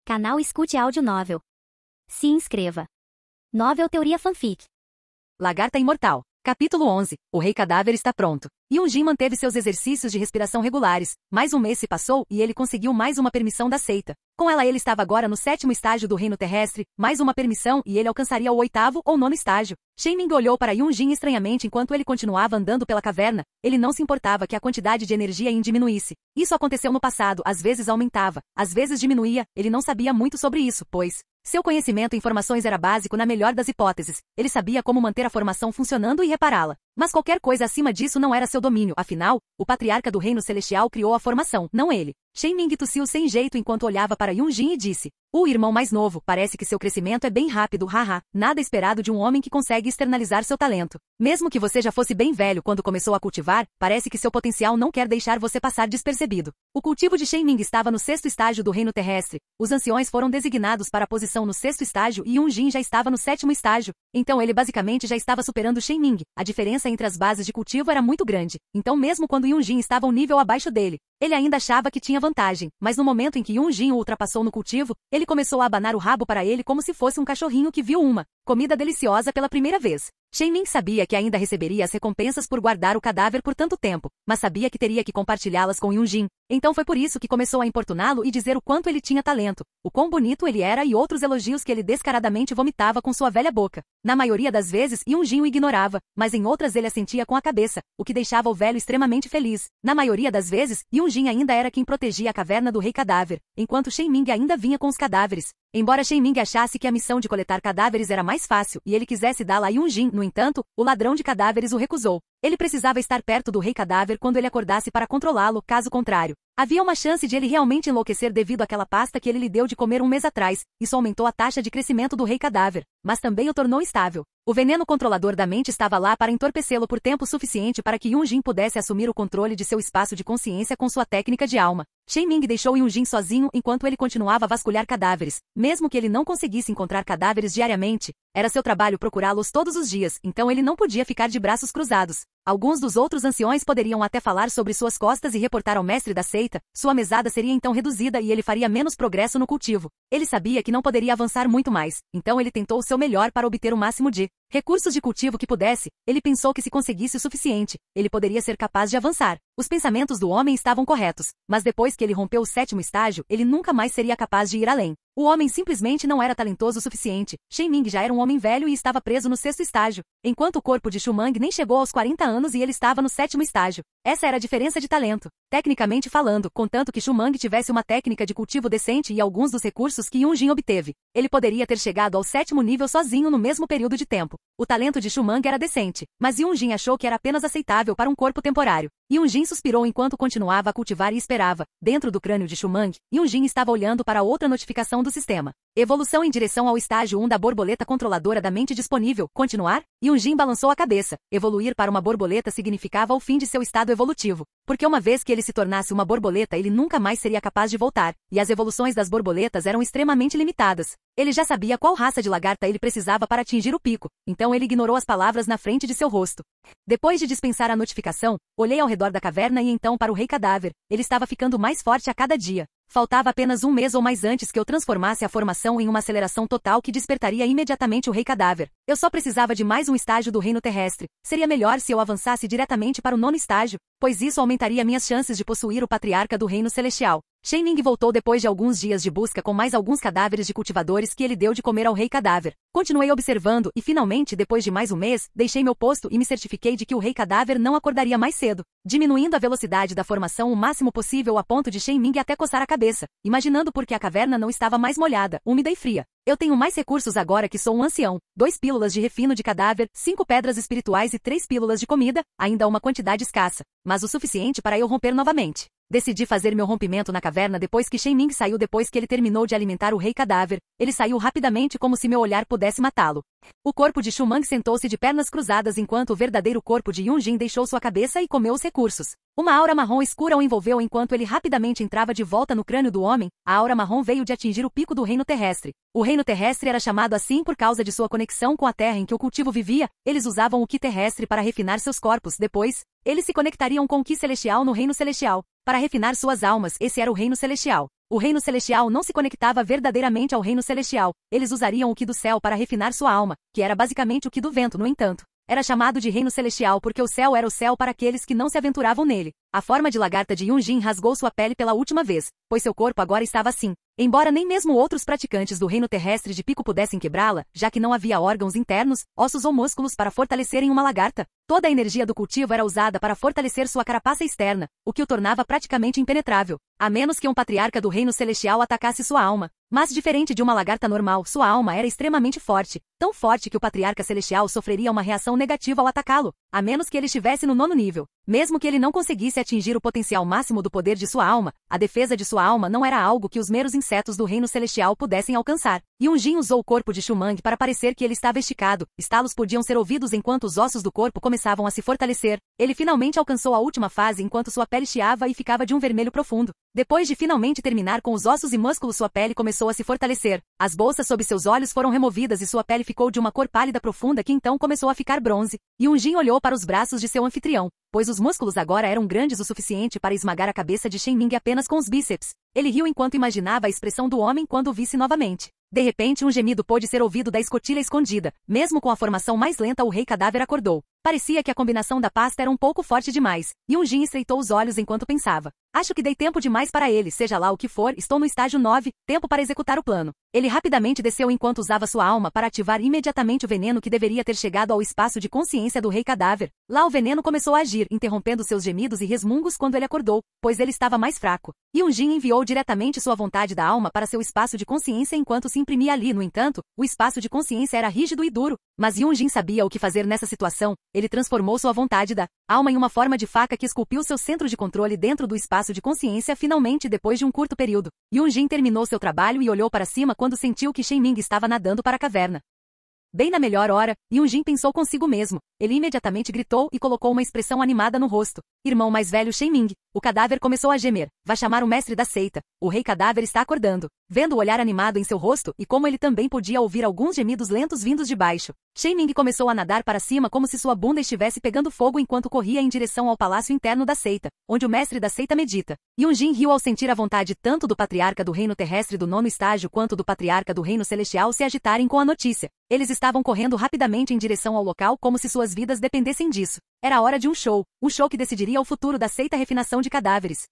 Canal Escute Áudio Novel. Se inscreva. Novel Teoria Fanfic. Lagarta Imortal. Capítulo 11. O Rei Cadáver está pronto. Yunjin manteve seus exercícios de respiração regulares. Mais um mês se passou e ele conseguiu mais uma permissão da seita. Com ela ele estava agora no 7º estágio do reino terrestre, mais uma permissão e ele alcançaria o 8º ou 9º estágio. Shenming olhou para Yunjin estranhamente enquanto ele continuava andando pela caverna. Ele não se importava que a quantidade de energia em diminuísse. Isso aconteceu no passado, às vezes aumentava, às vezes diminuía, ele não sabia muito sobre isso, pois seu conhecimento em formações era básico na melhor das hipóteses. Ele sabia como manter a formação funcionando e repará-la. Mas qualquer coisa acima disso não era seu domínio, afinal, o patriarca do reino celestial criou a formação, não ele. Shenming tossiu sem jeito enquanto olhava para Yunjin e disse: o irmão mais novo, parece que seu crescimento é bem rápido, haha, nada esperado de um homem que consegue externalizar seu talento. Mesmo que você já fosse bem velho quando começou a cultivar, parece que seu potencial não quer deixar você passar despercebido. O cultivo de Shenming estava no 6º estágio do reino terrestre. Os anciões foram designados para a posição no 6º estágio e Yunjin já estava no 7º estágio. Então ele basicamente já estava superando Shenming. A diferença entre as bases de cultivo era muito grande. Então mesmo quando Yunjin estava um nível abaixo dele, ele ainda achava que tinha vantagem. Mas no momento em que Yunjin o ultrapassou no cultivo, ele começou a abanar o rabo para ele como se fosse um cachorrinho que viu uma comida deliciosa pela primeira vez. Shenming sabia que ainda receberia as recompensas por guardar o cadáver por tanto tempo, mas sabia que teria que compartilhá-las com Yunjin. Então foi por isso que começou a importuná-lo e dizer o quanto ele tinha talento, o quão bonito ele era e outros elogios que ele descaradamente vomitava com sua velha boca. Na maioria das vezes, Yunjin o ignorava, mas em outras ele assentia com a cabeça, o que deixava o velho extremamente feliz. Na maioria das vezes, Yunjin ainda era quem protegia a caverna do Rei Cadáver, enquanto Shenming ainda vinha com os cadáveres. Embora Shenming achasse que a missão de coletar cadáveres era mais fácil e ele quisesse dá-la a Yunjin, no entanto, o ladrão de cadáveres o recusou. Ele precisava estar perto do Rei Cadáver quando ele acordasse para controlá-lo, caso contrário. Havia uma chance de ele realmente enlouquecer devido àquela pasta que ele lhe deu de comer um mês atrás. Isso aumentou a taxa de crescimento do Rei Cadáver, mas também o tornou instável. O veneno controlador da mente estava lá para entorpecê-lo por tempo suficiente para que Yunjin pudesse assumir o controle de seu espaço de consciência com sua técnica de alma. Shenming deixou Yunjin sozinho enquanto ele continuava a vasculhar cadáveres. Mesmo que ele não conseguisse encontrar cadáveres diariamente, era seu trabalho procurá-los todos os dias, então ele não podia ficar de braços cruzados. Alguns dos outros anciões poderiam até falar sobre suas costas e reportar ao mestre da seita. Sua mesada seria então reduzida e ele faria menos progresso no cultivo. Ele sabia que não poderia avançar muito mais, então ele tentou o seu melhor para obter o máximo de recursos de cultivo que pudesse. Ele pensou que se conseguisse o suficiente, ele poderia ser capaz de avançar. Os pensamentos do homem estavam corretos, mas depois que ele rompeu o 7º estágio, ele nunca mais seria capaz de ir além. O homem simplesmente não era talentoso o suficiente. Shenming já era um homem velho e estava preso no 6º estágio, enquanto o corpo de Shumang nem chegou aos 40 anos e ele estava no 7º estágio. Essa era a diferença de talento, tecnicamente falando, contanto que Shumang tivesse uma técnica de cultivo decente e alguns dos recursos que Yunjin obteve. Ele poderia ter chegado ao 7º nível sozinho no mesmo período de tempo. O talento de Shumang era decente, mas Yunjin achou que era apenas aceitável para um corpo temporário. Yunjin suspirou enquanto continuava a cultivar e esperava. Dentro do crânio de Shumang, Yunjin estava olhando para outra notificação do sistema. Evolução em direção ao estágio 1 da borboleta controladora da mente disponível. Continuar? Yunjin balançou a cabeça. Evoluir para uma borboleta significava o fim de seu estado evolutivo. Porque uma vez que ele se tornasse uma borboleta, ele nunca mais seria capaz de voltar. E as evoluções das borboletas eram extremamente limitadas. Ele já sabia qual raça de lagarta ele precisava para atingir o pico. Então ele ignorou as palavras na frente de seu rosto. Depois de dispensar a notificação, olhei ao redor da caverna e então para o Rei Cadáver. Ele estava ficando mais forte a cada dia. Faltava apenas um mês ou mais antes que eu transformasse a formação em uma aceleração total que despertaria imediatamente o Rei Cadáver. Eu só precisava de mais um estágio do reino terrestre. Seria melhor se eu avançasse diretamente para o 9º estágio, pois isso aumentaria minhas chances de possuir o patriarca do reino celestial. Shenming voltou depois de alguns dias de busca com mais alguns cadáveres de cultivadores que ele deu de comer ao Rei Cadáver. Continuei observando e finalmente, depois de mais um mês, deixei meu posto e me certifiquei de que o Rei Cadáver não acordaria mais cedo, diminuindo a velocidade da formação o máximo possível a ponto de Shenming até coçar a cabeça, imaginando por que a caverna não estava mais molhada, úmida e fria. Eu tenho mais recursos agora que sou um ancião. 2 pílulas de refino de cadáver, 5 pedras espirituais e 3 pílulas de comida, ainda uma quantidade escassa, mas o suficiente para eu romper novamente. Decidi fazer meu rompimento na caverna depois que Shenming saiu depois que ele terminou de alimentar o Rei Cadáver. Ele saiu rapidamente como se meu olhar pudesse matá-lo. O corpo de Shumang sentou-se de pernas cruzadas enquanto o verdadeiro corpo de Yunjin deixou sua cabeça e comeu os recursos. Uma aura marrom escura o envolveu enquanto ele rapidamente entrava de volta no crânio do homem. A aura marrom veio de atingir o pico do reino terrestre. O reino terrestre era chamado assim por causa de sua conexão com a terra em que o cultivo vivia. Eles usavam o Ki terrestre para refinar seus corpos. Depois, eles se conectariam com o Ki celestial no reino celestial. Para refinar suas almas, esse era o reino celestial. O reino celestial não se conectava verdadeiramente ao reino celestial. Eles usariam o Ki do céu para refinar sua alma, que era basicamente o Ki do vento, no entanto. Era chamado de reino celestial porque o céu era o céu para aqueles que não se aventuravam nele. A forma de lagarta de Yunjin rasgou sua pele pela última vez, pois seu corpo agora estava assim. Embora nem mesmo outros praticantes do reino terrestre de pico pudessem quebrá-la, já que não havia órgãos internos, ossos ou músculos para fortalecerem uma lagarta, toda a energia do cultivo era usada para fortalecer sua carapaça externa, o que o tornava praticamente impenetrável, a menos que um patriarca do reino celestial atacasse sua alma. Mas diferente de uma lagarta normal, sua alma era extremamente forte, tão forte que o patriarca celestial sofreria uma reação negativa ao atacá-lo, a menos que ele estivesse no 9º nível. Mesmo que ele não conseguisse atingir o potencial máximo do poder de sua alma, a defesa de sua alma não era algo que os meros insetos do reino celestial pudessem alcançar. Yunjin usou o corpo de Shumang para parecer que ele estava esticado. Estalos podiam ser ouvidos enquanto os ossos do corpo começavam a se fortalecer. Ele finalmente alcançou a última fase enquanto sua pele chiava e ficava de um vermelho profundo. Depois de finalmente terminar com os ossos e músculos, sua pele começou a se fortalecer. As bolsas sob seus olhos foram removidas e sua pele ficou de uma cor pálida profunda que então começou a ficar bronze. Yunjin olhou para os braços de seu anfitrião, pois os músculos agora eram grandes o suficiente para esmagar a cabeça de Shen Ming apenas com os bíceps. Ele riu enquanto imaginava a expressão do homem quando o visse novamente. De repente, um gemido pôde ser ouvido da escotilha escondida. Mesmo com a formação mais lenta, o rei cadáver acordou. Parecia que a combinação da pasta era um pouco forte demais. Yunjin estreitou os olhos enquanto pensava. Acho que dei tempo demais para ele, seja lá o que for, estou no estágio 9, tempo para executar o plano. Ele rapidamente desceu enquanto usava sua alma para ativar imediatamente o veneno que deveria ter chegado ao espaço de consciência do rei cadáver. Lá o veneno começou a agir, interrompendo seus gemidos e resmungos quando ele acordou, pois ele estava mais fraco. Yunjin enviou diretamente sua vontade da alma para seu espaço de consciência enquanto se imprimia ali. No entanto, o espaço de consciência era rígido e duro, mas Yunjin sabia o que fazer nessa situação. Ele transformou sua vontade da alma em uma forma de faca que esculpiu seu centro de controle dentro do espaço de consciência finalmente depois de um curto período. Yunjin terminou seu trabalho e olhou para cima quando sentiu que Shen Ming estava nadando para a caverna. Bem na melhor hora, Yunjin pensou consigo mesmo. Ele imediatamente gritou e colocou uma expressão animada no rosto. Irmão mais velho Shen Ming. O cadáver começou a gemer. Vai chamar o mestre da seita. O rei cadáver está acordando. Vendo o olhar animado em seu rosto e como ele também podia ouvir alguns gemidos lentos vindos de baixo, Shen Ming começou a nadar para cima como se sua bunda estivesse pegando fogo enquanto corria em direção ao palácio interno da seita, onde o mestre da seita medita. Yunjin riu ao sentir a vontade tanto do patriarca do reino terrestre do 9º estágio quanto do patriarca do reino celestial se agitarem com a notícia. Eles estavam correndo rapidamente em direção ao local como se suas vidas dependessem disso. Era hora de um show que decidiria o futuro da seita refinação de cadáveres.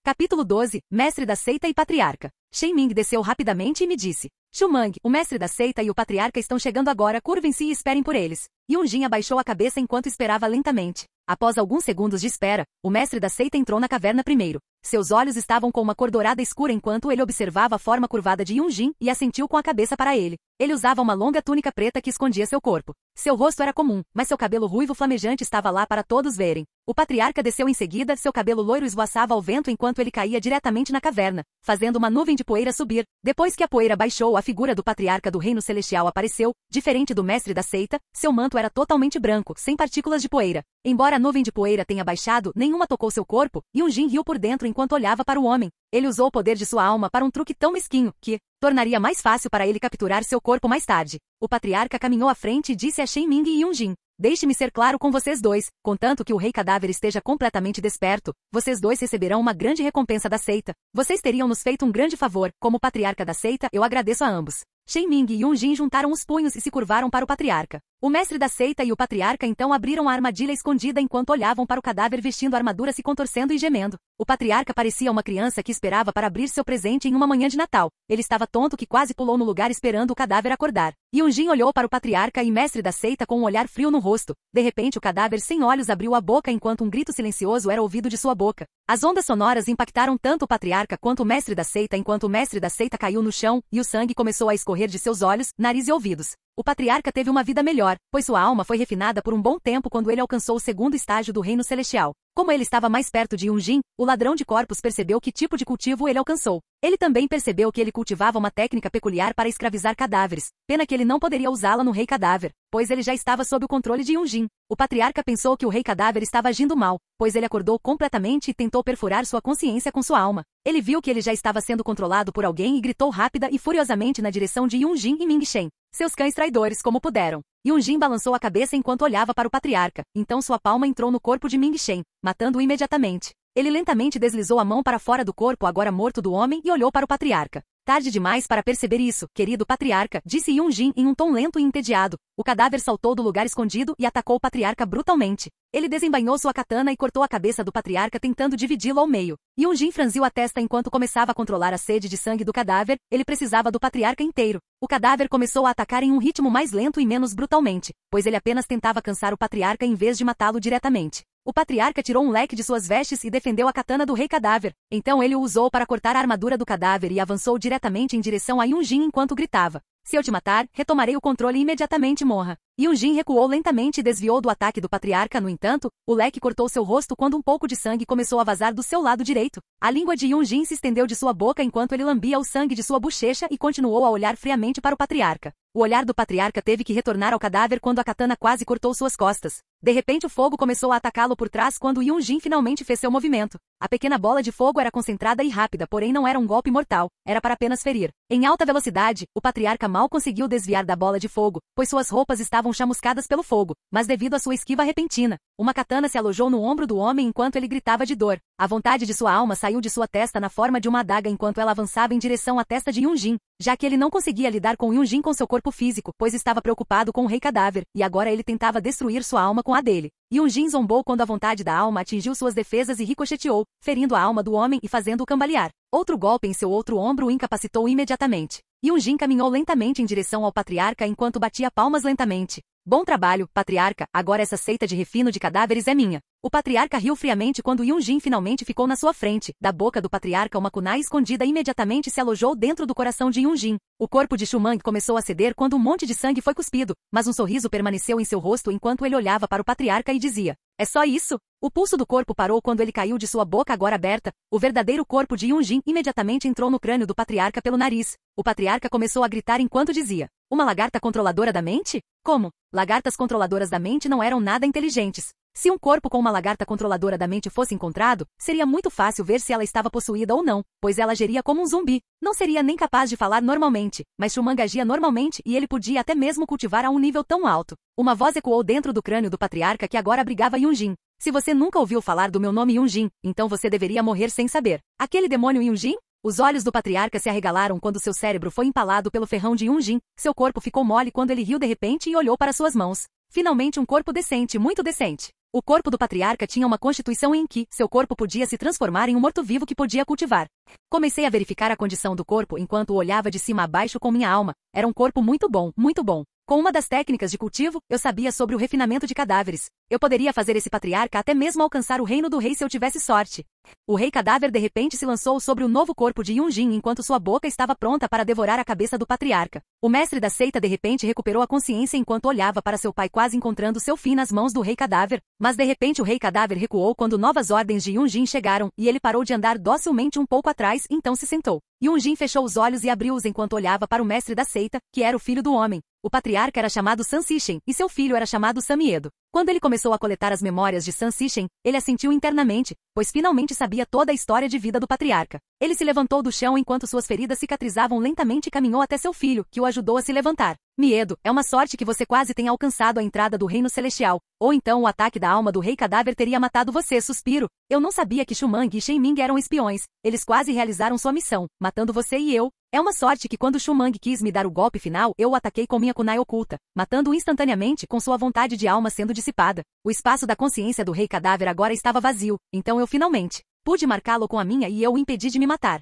Capítulo 12, Mestre da Seita e Patriarca. Shen Ming desceu rapidamente e me disse. Shumang, o mestre da seita e o patriarca estão chegando agora, curvem-se e esperem por eles. Yunjin abaixou a cabeça enquanto esperava lentamente. Após alguns segundos de espera, o mestre da seita entrou na caverna primeiro. Seus olhos estavam com uma cor dourada escura enquanto ele observava a forma curvada de Yunjin e assentiu com a cabeça para ele. Ele usava uma longa túnica preta que escondia seu corpo. Seu rosto era comum, mas seu cabelo ruivo flamejante estava lá para todos verem. O patriarca desceu em seguida, seu cabelo loiro esvoaçava ao vento enquanto ele caía diretamente na caverna, fazendo uma nuvem de poeira subir. Depois que a poeira baixou, a figura do patriarca do reino celestial apareceu. Diferente do mestre da seita, seu manto era totalmente branco, sem partículas de poeira. Embora a nuvem de poeira tenha baixado, nenhuma tocou seu corpo, e Yunjin riu por dentro enquanto olhava para o homem. Ele usou o poder de sua alma para um truque tão mesquinho, que tornaria mais fácil para ele capturar seu corpo mais tarde. O patriarca caminhou à frente e disse a Shen Ming e Yunjin. Deixe-me ser claro com vocês dois, contanto que o rei cadáver esteja completamente desperto, vocês dois receberão uma grande recompensa da seita. Vocês teriam nos feito um grande favor, como patriarca da seita, eu agradeço a ambos. Shen Ming e Yunjin juntaram os punhos e se curvaram para o patriarca. O mestre da seita e o patriarca então abriram a armadilha escondida enquanto olhavam para o cadáver vestindo a armadura se contorcendo e gemendo. O patriarca parecia uma criança que esperava para abrir seu presente em uma manhã de Natal. Ele estava tonto que quase pulou no lugar esperando o cadáver acordar. Yunjin olhou para o patriarca e mestre da seita com um olhar frio no rosto. De repente o cadáver sem olhos abriu a boca enquanto um grito silencioso era ouvido de sua boca. As ondas sonoras impactaram tanto o patriarca quanto o mestre da seita enquanto o mestre da seita caiu no chão e o sangue começou a escorrer de seus olhos, nariz e ouvidos. O patriarca teve uma vida melhor, pois sua alma foi refinada por um bom tempo quando ele alcançou o 2º estágio do reino celestial. Como ele estava mais perto de Yunjin, o ladrão de corpos percebeu que tipo de cultivo ele alcançou. Ele também percebeu que ele cultivava uma técnica peculiar para escravizar cadáveres. Pena que ele não poderia usá-la no rei cadáver, pois ele já estava sob o controle de Yunjin. O patriarca pensou que o rei cadáver estava agindo mal, pois ele acordou completamente e tentou perfurar sua consciência com sua alma. Ele viu que ele já estava sendo controlado por alguém e gritou rápida e furiosamente na direção de Yunjin e Mingshen. Seus cães traidores como puderam. Yunjin balançou a cabeça enquanto olhava para o patriarca, então sua palma entrou no corpo de Mingshen, matando-o imediatamente. Ele lentamente deslizou a mão para fora do corpo agora morto do homem e olhou para o patriarca. Tarde demais para perceber isso, querido patriarca, disse Yunjin em um tom lento e entediado. O cadáver saltou do lugar escondido e atacou o patriarca brutalmente. Ele desembainhou sua katana e cortou a cabeça do patriarca tentando dividi-lo ao meio. Yunjin franziu a testa enquanto começava a controlar a sede de sangue do cadáver, ele precisava do patriarca inteiro. O cadáver começou a atacar em um ritmo mais lento e menos brutalmente, pois ele apenas tentava cansar o patriarca em vez de matá-lo diretamente. O patriarca tirou um leque de suas vestes e defendeu a katana do rei cadáver. Então ele o usou para cortar a armadura do cadáver e avançou diretamente em direção a Yunjin enquanto gritava. Se eu te matar, retomarei o controle e imediatamente morra. Yunjin recuou lentamente e desviou do ataque do patriarca, no entanto, o leque cortou seu rosto quando um pouco de sangue começou a vazar do seu lado direito. A língua de Yunjin se estendeu de sua boca enquanto ele lambia o sangue de sua bochecha e continuou a olhar friamente para o patriarca. O olhar do patriarca teve que retornar ao cadáver quando a katana quase cortou suas costas. De repente o fogo começou a atacá-lo por trás quando Yunjin finalmente fez seu movimento. A pequena bola de fogo era concentrada e rápida, porém não era um golpe mortal, era para apenas ferir. Em alta velocidade, o patriarca mal conseguiu desviar da bola de fogo, pois suas roupas estavam chamuscadas pelo fogo, mas devido à sua esquiva repentina, uma katana se alojou no ombro do homem enquanto ele gritava de dor. A vontade de sua alma saiu de sua testa na forma de uma adaga enquanto ela avançava em direção à testa de Yunjin, já que ele não conseguia lidar com Yunjin com seu corpo físico, pois estava preocupado com o rei cadáver, e agora ele tentava destruir sua alma com a dele. Yunjin zombou quando a vontade da alma atingiu suas defesas e ricocheteou, ferindo a alma do homem e fazendo-o cambalear. Outro golpe em seu outro ombro o incapacitou imediatamente. Yunjin caminhou lentamente em direção ao patriarca enquanto batia palmas lentamente. Bom trabalho, patriarca, agora essa seita de refino de cadáveres é minha. O patriarca riu friamente quando Yunjin finalmente ficou na sua frente. Da boca do patriarca uma kunai escondida imediatamente se alojou dentro do coração de Yunjin. O corpo de Shumang começou a ceder quando um monte de sangue foi cuspido, mas um sorriso permaneceu em seu rosto enquanto ele olhava para o patriarca e dizia: é só isso? O pulso do corpo parou quando ele caiu de sua boca agora aberta. O verdadeiro corpo de Yunjin imediatamente entrou no crânio do patriarca pelo nariz. O patriarca começou a gritar enquanto dizia: uma lagarta controladora da mente? Como? Lagartas controladoras da mente não eram nada inteligentes. Se um corpo com uma lagarta controladora da mente fosse encontrado, seria muito fácil ver se ela estava possuída ou não, pois ela agiria como um zumbi. Não seria nem capaz de falar normalmente, mas Shumang agia normalmente e ele podia até mesmo cultivar a um nível tão alto. Uma voz ecoou dentro do crânio do patriarca que agora abrigava Yunjin. Se você nunca ouviu falar do meu nome Yunjin, então você deveria morrer sem saber. Aquele demônio Yunjin? Os olhos do patriarca se arregalaram quando seu cérebro foi empalado pelo ferrão de Yunjin. Seu corpo ficou mole quando ele riu de repente e olhou para suas mãos. Finalmente um corpo decente, muito decente. O corpo do patriarca tinha uma constituição em que seu corpo podia se transformar em um morto-vivo que podia cultivar. Comecei a verificar a condição do corpo enquanto o olhava de cima a baixo com minha alma. Era um corpo muito bom, muito bom. Com uma das técnicas de cultivo, eu sabia sobre o refinamento de cadáveres. Eu poderia fazer esse patriarca até mesmo alcançar o reino do rei se eu tivesse sorte. O rei cadáver de repente se lançou sobre o novo corpo de Yunjin enquanto sua boca estava pronta para devorar a cabeça do patriarca. O mestre da seita de repente recuperou a consciência enquanto olhava para seu pai quase encontrando seu fim nas mãos do rei cadáver, mas de repente o rei cadáver recuou quando novas ordens de Yunjin chegaram e ele parou de andar docilmente um pouco atrás, então se sentou. Yunjin fechou os olhos e abriu-os enquanto olhava para o mestre da seita, que era o filho do homem. O patriarca era chamado San Sishen, e seu filho era chamado Samiedo. Quando ele começou a coletar as memórias de San Sishen, ele assentiu internamente, pois finalmente sabia toda a história de vida do patriarca. Ele se levantou do chão enquanto suas feridas cicatrizavam lentamente e caminhou até seu filho, que o ajudou a se levantar. Miedo, é uma sorte que você quase tenha alcançado a entrada do reino celestial, ou então o ataque da alma do rei cadáver teria matado você, suspiro. Eu não sabia que Shumang e Shenming eram espiões. Eles quase realizaram sua missão, matando você e eu. É uma sorte que quando Shumang quis me dar o golpe final, eu o ataquei com minha kunai oculta, matando-o instantaneamente com sua vontade de alma sendo dissipada. O espaço da consciência do rei cadáver agora estava vazio, então eu finalmente pude marcá-lo com a minha e eu o impedi de me matar.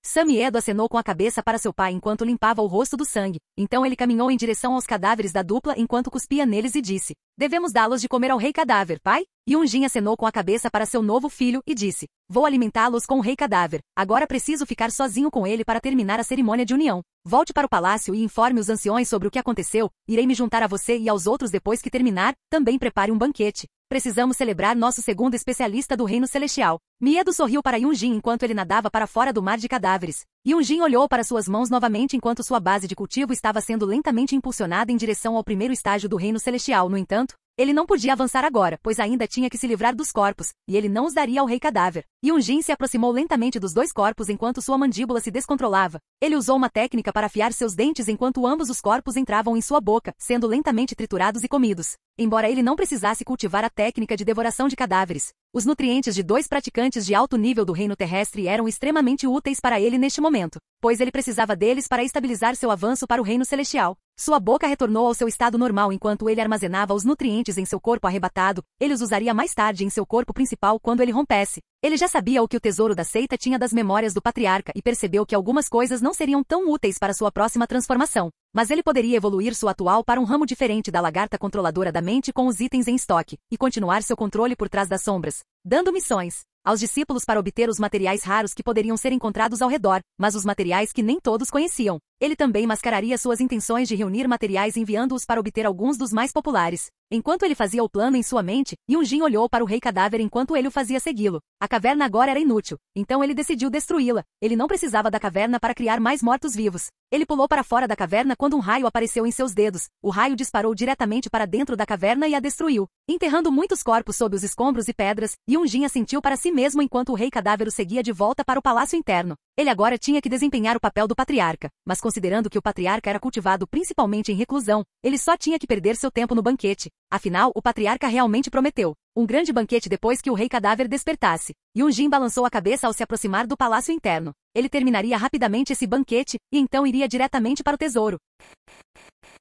Samiedo acenou com a cabeça para seu pai enquanto limpava o rosto do sangue. Então ele caminhou em direção aos cadáveres da dupla enquanto cuspia neles e disse: devemos dá-los de comer ao rei cadáver, pai? Yunjin acenou com a cabeça para seu novo filho e disse: vou alimentá-los com o rei cadáver. Agora preciso ficar sozinho com ele para terminar a cerimônia de união. Volte para o palácio e informe os anciões sobre o que aconteceu. Irei me juntar a você e aos outros depois que terminar. Também prepare um banquete. Precisamos celebrar nosso segundo especialista do reino celestial. Miedo sorriu para Yunjin enquanto ele nadava para fora do mar de cadáveres. Yunjin olhou para suas mãos novamente enquanto sua base de cultivo estava sendo lentamente impulsionada em direção ao primeiro estágio do reino celestial. No entanto, ele não podia avançar agora, pois ainda tinha que se livrar dos corpos, e ele não os daria ao rei cadáver. Yunjin se aproximou lentamente dos dois corpos enquanto sua mandíbula se descontrolava. Ele usou uma técnica para afiar seus dentes enquanto ambos os corpos entravam em sua boca, sendo lentamente triturados e comidos. Embora ele não precisasse cultivar a técnica de devoração de cadáveres, Os nutrientes de 2 praticantes de alto nível do reino terrestre eram extremamente úteis para ele neste momento, pois ele precisava deles para estabilizar seu avanço para o reino celestial. Sua boca retornou ao seu estado normal enquanto ele armazenava os nutrientes em seu corpo arrebatado, ele os usaria mais tarde em seu corpo principal quando ele rompesse. Ele já sabia o que o tesouro da seita tinha das memórias do patriarca e percebeu que algumas coisas não seriam tão úteis para sua próxima transformação. Mas ele poderia evoluir sua atual para um ramo diferente da lagarta controladora da mente com os itens em estoque, e continuar seu controle por trás das sombras, dando missões aos discípulos para obter os materiais raros que poderiam ser encontrados ao redor, mas os materiais que nem todos conheciam. Ele também mascararia suas intenções de reunir materiais enviando-os para obter alguns dos mais populares. Enquanto ele fazia o plano em sua mente, Yunjin olhou para o Rei Cadáver enquanto ele o fazia segui-lo. A caverna agora era inútil, então ele decidiu destruí-la. Ele não precisava da caverna para criar mais mortos-vivos. Ele pulou para fora da caverna quando um raio apareceu em seus dedos. O raio disparou diretamente para dentro da caverna e a destruiu, enterrando muitos corpos sob os escombros e pedras. Yunjin assentiu para si mesmo enquanto o Rei Cadáver o seguia de volta para o palácio interno. Ele agora tinha que desempenhar o papel do patriarca, mas considerando que o patriarca era cultivado principalmente em reclusão, ele só tinha que perder seu tempo no banquete. Afinal, o patriarca realmente prometeu um grande banquete depois que o Rei Cadáver despertasse. Yunjin balançou a cabeça ao se aproximar do palácio interno. Ele terminaria rapidamente esse banquete, e então iria diretamente para o tesouro.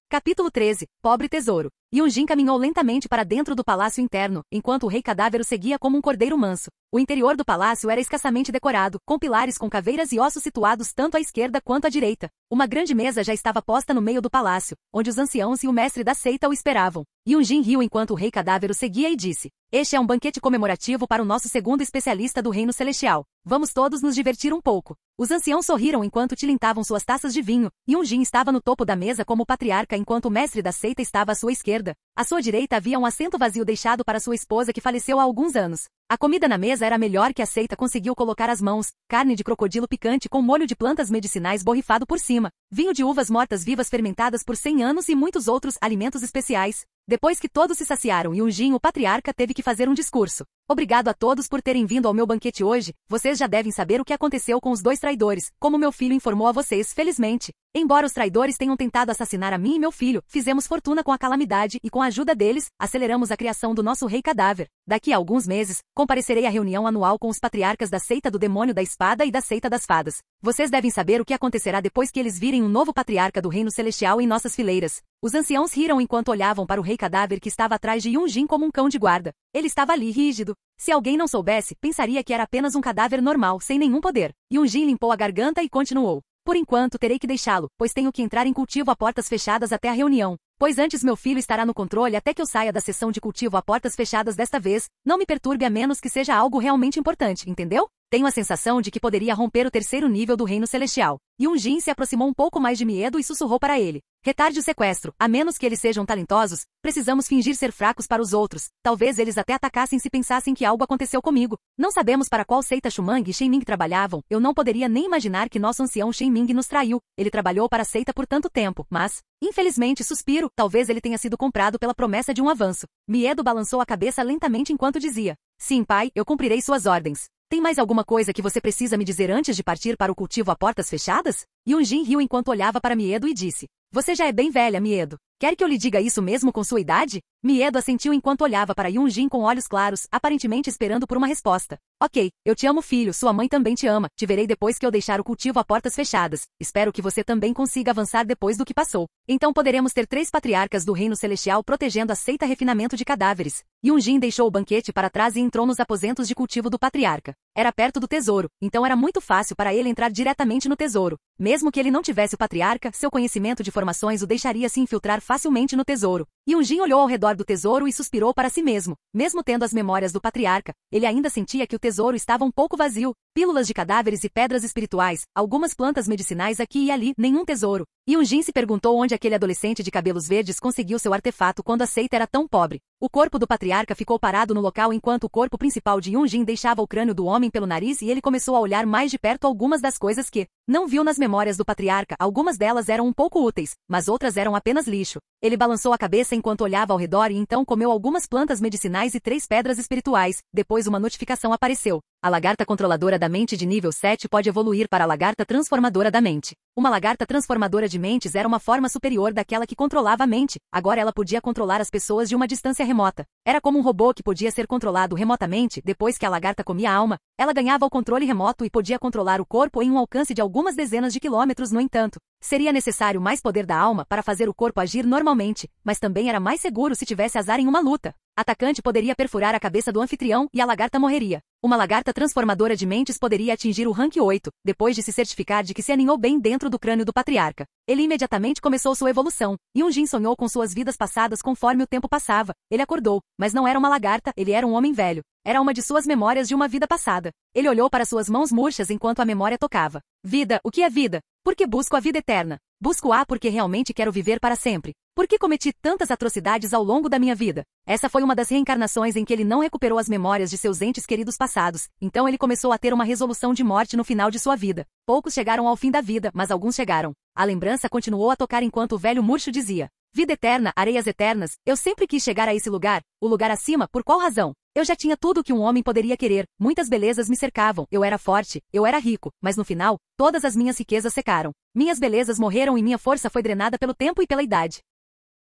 Capítulo 13. Pobre Tesouro. Yunjin caminhou lentamente para dentro do palácio interno, enquanto o Rei Cadáver o seguia como um cordeiro manso. O interior do palácio era escassamente decorado, com pilares com caveiras e ossos situados tanto à esquerda quanto à direita. Uma grande mesa já estava posta no meio do palácio, onde os anciãos e o mestre da seita o esperavam. Yunjin riu enquanto o Rei Cadáver o seguia e disse: "Este é um banquete comemorativo para o nosso segundo especialista do Reino Celestial. Vamos todos nos divertir um pouco." Os anciãos sorriram enquanto tilintavam suas taças de vinho. Yunjin estava no topo da mesa como patriarca enquanto o mestre da seita estava à sua esquerda. À sua direita havia um assento vazio deixado para sua esposa que faleceu há alguns anos. A comida na mesa era melhor que a seita conseguiu colocar as mãos: carne de crocodilo picante com molho de plantas medicinais borrifado por cima, vinho de uvas mortas-vivas fermentadas por 100 anos e muitos outros alimentos especiais. Depois que todos se saciaram, Yunjin, o patriarca, teve que fazer um discurso. "Obrigado a todos por terem vindo ao meu banquete hoje. Vocês já devem saber o que aconteceu com os 2 traidores, como meu filho informou a vocês, felizmente. Embora os traidores tenham tentado assassinar a mim e meu filho, fizemos fortuna com a calamidade e com a ajuda deles, aceleramos a criação do nosso Rei Cadáver. Daqui a alguns meses, comparecerei à reunião anual com os patriarcas da seita do demônio da espada e da seita das fadas. Vocês devem saber o que acontecerá depois que eles virem um novo patriarca do reino celestial em nossas fileiras." Os anciãos riram enquanto olhavam para o Rei Cadáver que estava atrás de Yunjin como um cão de guarda. Ele estava ali rígido. Se alguém não soubesse, pensaria que era apenas um cadáver normal, sem nenhum poder. Yunjin limpou a garganta e continuou: "Por enquanto terei que deixá-lo, pois tenho que entrar em cultivo a portas fechadas até a reunião. Pois antes meu filho estará no controle até que eu saia da sessão de cultivo a portas fechadas desta vez. Não me perturbe a menos que seja algo realmente importante, entendeu? Tenho a sensação de que poderia romper o 3º nível do reino celestial." Yunjin se aproximou um pouco mais de Miedo e sussurrou para ele: "Retarde o sequestro. A menos que eles sejam talentosos, precisamos fingir ser fracos para os outros. Talvez eles até atacassem se pensassem que algo aconteceu comigo. Não sabemos para qual seita Shumang e Shenming trabalhavam. Eu não poderia nem imaginar que nosso ancião Shenming nos traiu. Ele trabalhou para a seita por tanto tempo, mas, infelizmente, suspiro, talvez ele tenha sido comprado pela promessa de um avanço." Miedo balançou a cabeça lentamente enquanto dizia: "Sim, pai, eu cumprirei suas ordens. Tem mais alguma coisa que você precisa me dizer antes de partir para o cultivo a portas fechadas?" Yunjin riu enquanto olhava para Miedo e disse: "Você já é bem velha, Miedo. Quer que eu lhe diga isso mesmo com sua idade?" Miedo assentiu enquanto olhava para Yunjin com olhos claros, aparentemente esperando por uma resposta. "Ok, eu te amo, filho, sua mãe também te ama. Te verei depois que eu deixar o cultivo a portas fechadas. Espero que você também consiga avançar depois do que passou. Então poderemos ter 3 patriarcas do reino celestial protegendo a seita refinamento de cadáveres." Yunjin deixou o banquete para trás e entrou nos aposentos de cultivo do patriarca. Era perto do tesouro, então era muito fácil para ele entrar diretamente no tesouro. Mesmo que ele não tivesse o patriarca, seu conhecimento de formações o deixaria se infiltrar facilmente no tesouro. Yunjin olhou ao redor do tesouro e suspirou para si mesmo. Mesmo tendo as memórias do patriarca, ele ainda sentia que o tesouro estava um pouco vazio. Pílulas de cadáveres e pedras espirituais, algumas plantas medicinais aqui e ali, nenhum tesouro. Yunjin se perguntou onde aquele adolescente de cabelos verdes conseguiu seu artefato quando a seita era tão pobre. O corpo do patriarca ficou parado no local enquanto o corpo principal de Yunjin deixava o crânio do homem pelo nariz e ele começou a olhar mais de perto algumas das coisas que não viu nas memórias do patriarca. Algumas delas eram um pouco úteis, mas outras eram apenas lixo. Ele balançou a cabeça enquanto olhava ao redor e então comeu algumas plantas medicinais e 3 pedras espirituais. Depois uma notificação apareceu. A lagarta controladora da mente de nível 7 pode evoluir para a lagarta transformadora da mente. Uma lagarta transformadora de mentes era uma forma superior daquela que controlava a mente. Agora ela podia controlar as pessoas de uma distância remota. Era como um robô que podia ser controlado remotamente. Depois que a lagarta comia a alma, ela ganhava o controle remoto e podia controlar o corpo em um alcance de algumas dezenas de quilômetros. No entanto, seria necessário mais poder da alma para fazer o corpo agir normalmente, mas também era mais seguro se tivesse azar em uma luta. Atacante poderia perfurar a cabeça do anfitrião e a lagarta morreria. Uma lagarta transformadora de mentes poderia atingir o rank 8, depois de se certificar de que se aninhou bem dentro do crânio do patriarca. Ele imediatamente começou sua evolução. Yunjin sonhou com suas vidas passadas conforme o tempo passava. Ele acordou, mas não era uma lagarta, ele era um homem velho. Era uma de suas memórias de uma vida passada. Ele olhou para suas mãos murchas enquanto a memória tocava. Vida, o que é vida? Por que busco a vida eterna? Busco-a porque realmente quero viver para sempre. Por que cometi tantas atrocidades ao longo da minha vida? Essa foi uma das reencarnações em que ele não recuperou as memórias de seus entes queridos passados, então ele começou a ter uma resolução de morte no final de sua vida. Poucos chegaram ao fim da vida, mas alguns chegaram. A lembrança continuou a tocar enquanto o velho murcho dizia: vida eterna, areias eternas, eu sempre quis chegar a esse lugar, o lugar acima, por qual razão? Eu já tinha tudo o que um homem poderia querer, muitas belezas me cercavam, eu era forte, eu era rico, mas no final, todas as minhas riquezas secaram. Minhas belezas morreram e minha força foi drenada pelo tempo e pela idade.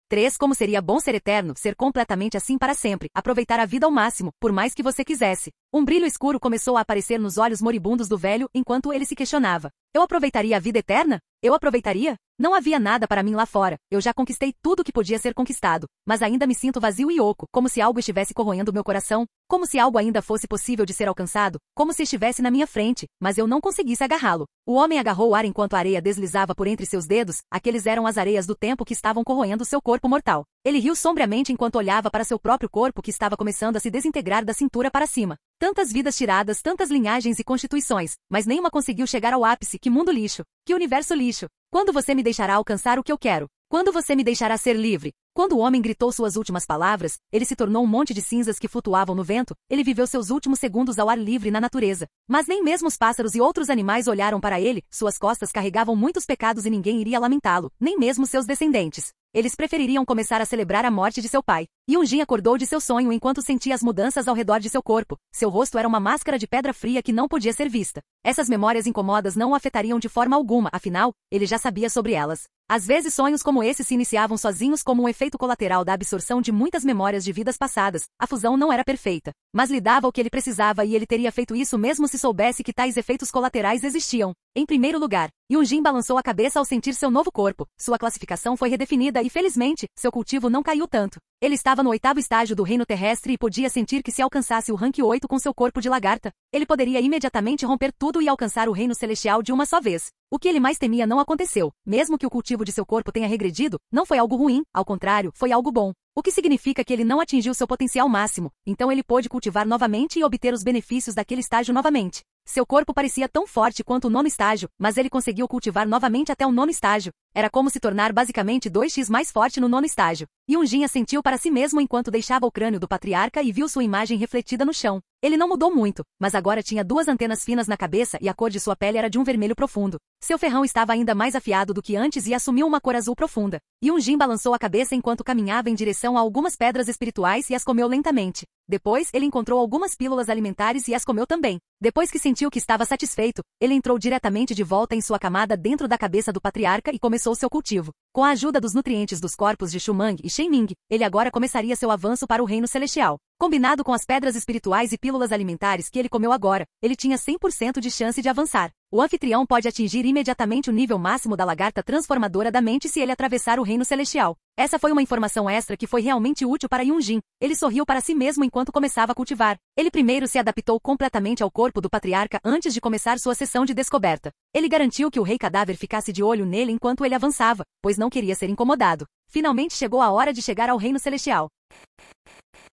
3. Como seria bom ser eterno, ser completamente assim para sempre, aproveitar a vida ao máximo, por mais que você quisesse. Um brilho escuro começou a aparecer nos olhos moribundos do velho enquanto ele se questionava. Eu aproveitaria a vida eterna? Eu aproveitaria? Não havia nada para mim lá fora, eu já conquistei tudo que podia ser conquistado, mas ainda me sinto vazio e oco, como se algo estivesse corroendo meu coração, como se algo ainda fosse possível de ser alcançado, como se estivesse na minha frente, mas eu não conseguisse agarrá-lo. O homem agarrou o ar enquanto a areia deslizava por entre seus dedos, aqueles eram as areias do tempo que estavam corroendo seu corpo mortal. Ele riu sombriamente enquanto olhava para seu próprio corpo que estava começando a se desintegrar da cintura para cima. Tantas vidas tiradas, tantas linhagens e constituições, mas nenhuma conseguiu chegar ao ápice. Que mundo lixo! Que universo lixo! Quando você me deixará alcançar o que eu quero? Quando você me deixará ser livre? Quando o homem gritou suas últimas palavras, ele se tornou um monte de cinzas que flutuavam no vento. Ele viveu seus últimos segundos ao ar livre na natureza. Mas nem mesmo os pássaros e outros animais olharam para ele. Suas costas carregavam muitos pecados e ninguém iria lamentá-lo, nem mesmo seus descendentes. Eles prefeririam começar a celebrar a morte de seu pai. Yunjin acordou de seu sonho enquanto sentia as mudanças ao redor de seu corpo. Seu rosto era uma máscara de pedra fria que não podia ser vista. Essas memórias incômodas não o afetariam de forma alguma, afinal, ele já sabia sobre elas. Às vezes sonhos como esse se iniciavam sozinhos como um efeito colateral da absorção de muitas memórias de vidas passadas. A fusão não era perfeita, mas lhe dava o que ele precisava e ele teria feito isso mesmo se soubesse que tais efeitos colaterais existiam. Em primeiro lugar, Yunjin balançou a cabeça ao sentir seu novo corpo. Sua classificação foi redefinida e, felizmente, seu cultivo não caiu tanto. Ele estava no 8º estágio do reino terrestre e podia sentir que se alcançasse o rank 8 com seu corpo de lagarta, ele poderia imediatamente romper tudo e alcançar o reino celestial de uma só vez. O que ele mais temia não aconteceu. Mesmo que o cultivo de seu corpo tenha regredido, não foi algo ruim, ao contrário, foi algo bom. O que significa que ele não atingiu seu potencial máximo, então ele pôde cultivar novamente e obter os benefícios daquele estágio novamente. Seu corpo parecia tão forte quanto o 9º estágio, mas ele conseguiu cultivar novamente até o 9º estágio. Era como se tornar basicamente 2x mais forte no 9º estágio. Yunjin assentiu para si mesmo enquanto deixava o crânio do patriarca e viu sua imagem refletida no chão. Ele não mudou muito, mas agora tinha 2 antenas finas na cabeça e a cor de sua pele era de um vermelho profundo. Seu ferrão estava ainda mais afiado do que antes e assumiu uma cor azul profunda. Yunjin balançou a cabeça enquanto caminhava em direção a algumas pedras espirituais e as comeu lentamente. Depois, ele encontrou algumas pílulas alimentares e as comeu também. Depois que sentiu que estava satisfeito, ele entrou diretamente de volta em sua camada dentro da cabeça do patriarca e começou seu cultivo. Com a ajuda dos nutrientes dos corpos de Shumang e Shenming, ele agora começaria seu avanço para o reino celestial. Combinado com as pedras espirituais e pílulas alimentares que ele comeu agora, ele tinha 100% de chance de avançar. O anfitrião pode atingir imediatamente o nível máximo da lagarta transformadora da mente se ele atravessar o reino celestial. Essa foi uma informação extra que foi realmente útil para Yunjin. Ele sorriu para si mesmo enquanto começava a cultivar. Ele primeiro se adaptou completamente ao corpo do patriarca antes de começar sua sessão de descoberta. Ele garantiu que o rei cadáver ficasse de olho nele enquanto ele avançava, pois não queria ser incomodado. Finalmente chegou a hora de chegar ao reino celestial.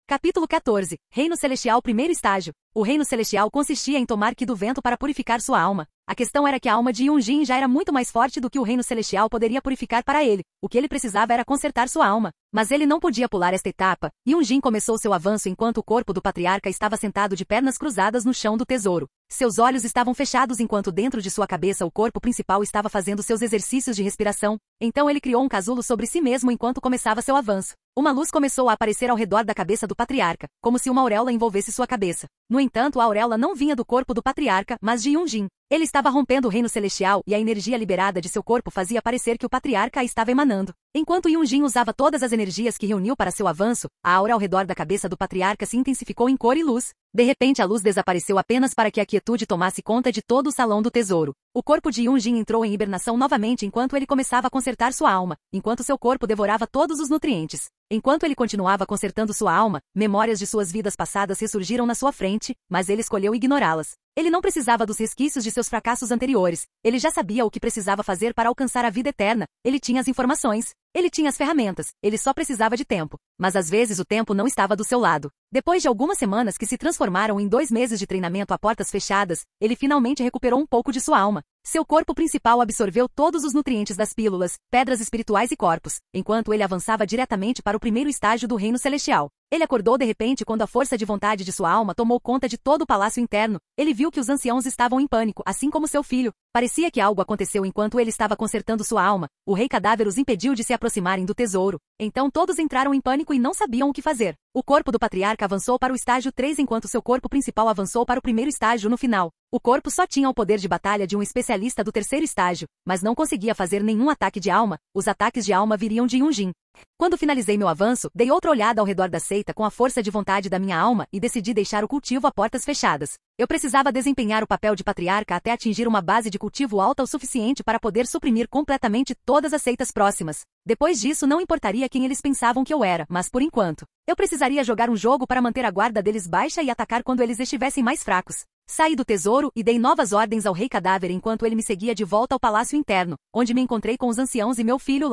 Capítulo 14. Reino Celestial. Primeiro estágio. O reino celestial consistia em tomar Qi do vento para purificar sua alma. A questão era que a alma de Yunjin já era muito mais forte do que o reino celestial poderia purificar para ele. O que ele precisava era consertar sua alma. Mas ele não podia pular esta etapa. Yunjin começou seu avanço enquanto o corpo do patriarca estava sentado de pernas cruzadas no chão do tesouro. Seus olhos estavam fechados enquanto dentro de sua cabeça o corpo principal estava fazendo seus exercícios de respiração. Então ele criou um casulo sobre si mesmo enquanto começava seu avanço. Uma luz começou a aparecer ao redor da cabeça do patriarca, como se uma auréola envolvesse sua cabeça. No entanto, a auréola não vinha do corpo do patriarca, mas de Yunjin. Ele estava rompendo o reino celestial e a energia liberada de seu corpo fazia parecer que o patriarca a estava emanando. Enquanto Yunjin usava todas as energias que reuniu para seu avanço, a aura ao redor da cabeça do patriarca se intensificou em cor e luz. De repente a luz desapareceu apenas para que a quietude tomasse conta de todo o salão do tesouro. O corpo de Yunjin entrou em hibernação novamente enquanto ele começava a consertar sua alma, enquanto seu corpo devorava todos os nutrientes. Enquanto ele continuava consertando sua alma, memórias de suas vidas passadas ressurgiram na sua frente, mas ele escolheu ignorá-las. Ele não precisava dos resquícios de seus fracassos anteriores. Ele já sabia o que precisava fazer para alcançar a vida eterna. Ele tinha as informações. Ele tinha as ferramentas. Ele só precisava de tempo. Mas às vezes o tempo não estava do seu lado. Depois de algumas semanas que se transformaram em 2 meses de treinamento a portas fechadas, ele finalmente recuperou um pouco de sua alma. Seu corpo principal absorveu todos os nutrientes das pílulas, pedras espirituais e corpos, enquanto ele avançava diretamente para o primeiro estágio do reino celestial. Ele acordou de repente quando a força de vontade de sua alma tomou conta de todo o palácio interno. Ele viu que os anciãos estavam em pânico, assim como seu filho. Parecia que algo aconteceu enquanto ele estava consertando sua alma. O rei cadáver os impediu de se aproximarem do tesouro. Então todos entraram em pânico e não sabiam o que fazer. O corpo do patriarca avançou para o estágio 3 enquanto seu corpo principal avançou para o primeiro estágio no final. O corpo só tinha o poder de batalha de um especialista do terceiro estágio, mas não conseguia fazer nenhum ataque de alma. Os ataques de alma viriam de Yunjin. Quando finalizei meu avanço, dei outra olhada ao redor da seita com a força de vontade da minha alma e decidi deixar o cultivo a portas fechadas. Eu precisava desempenhar o papel de patriarca até atingir uma base de cultivo alta o suficiente para poder suprimir completamente todas as seitas próximas. Depois disso, não importaria quem eles pensavam que eu era, mas por enquanto, eu precisaria jogar um jogo para manter a guarda deles baixa e atacar quando eles estivessem mais fracos. Saí do tesouro e dei novas ordens ao rei cadáver enquanto ele me seguia de volta ao palácio interno, onde me encontrei com os anciãos e meu filho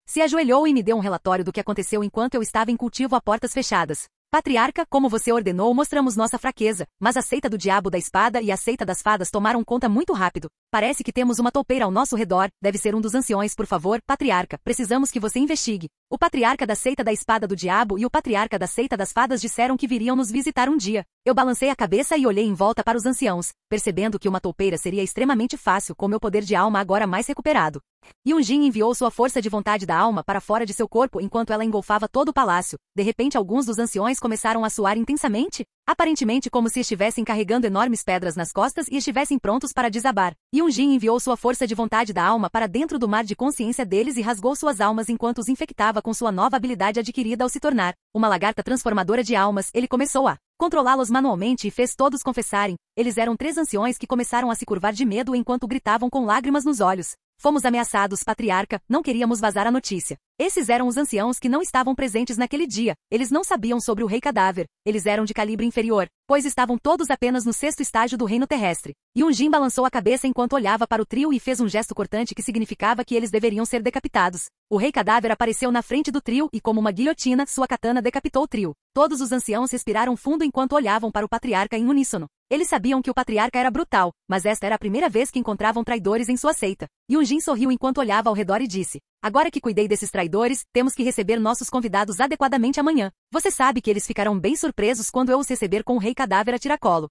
se ajoelhou e me deu um relatório do que aconteceu enquanto eu estava em cultivo a portas fechadas. Patriarca, como você ordenou, mostramos nossa fraqueza, mas a seita do diabo da espada e a seita das fadas tomaram conta muito rápido. Parece que temos uma toupeira ao nosso redor, deve ser um dos anciões, por favor, patriarca, precisamos que você investigue. O patriarca da seita da espada do diabo e o patriarca da seita das fadas disseram que viriam nos visitar um dia. Eu balancei a cabeça e olhei em volta para os anciãos, percebendo que uma toupeira seria extremamente fácil com meu poder de alma agora mais recuperado. Yunjin enviou sua força de vontade da alma para fora de seu corpo enquanto ela engolfava todo o palácio. De repente alguns dos anciões começaram a suar intensamente, aparentemente como se estivessem carregando enormes pedras nas costas e estivessem prontos para desabar. Yunjin enviou sua força de vontade da alma para dentro do mar de consciência deles e rasgou suas almas enquanto os infectava com sua nova habilidade adquirida ao se tornar uma lagarta transformadora de almas. Ele começou a controlá-los manualmente e fez todos confessarem. Eles eram 3 anciões que começaram a se curvar de medo enquanto gritavam com lágrimas nos olhos. Fomos ameaçados, patriarca, não queríamos vazar a notícia. Esses eram os anciãos que não estavam presentes naquele dia. Eles não sabiam sobre o rei cadáver. Eles eram de calibre inferior, pois estavam todos apenas no 6º estágio do reino terrestre. Yunjin balançou a cabeça enquanto olhava para o trio e fez um gesto cortante que significava que eles deveriam ser decapitados. O rei cadáver apareceu na frente do trio e, como uma guilhotina, sua katana decapitou o trio. Todos os anciãos respiraram fundo enquanto olhavam para o patriarca em uníssono. Eles sabiam que o patriarca era brutal, mas esta era a primeira vez que encontravam traidores em sua seita. Yunjin sorriu enquanto olhava ao redor e disse: agora que cuidei desses traidores, temos que receber nossos convidados adequadamente amanhã. Você sabe que eles ficarão bem surpresos quando eu os receber com o rei cadáver a tiracolo.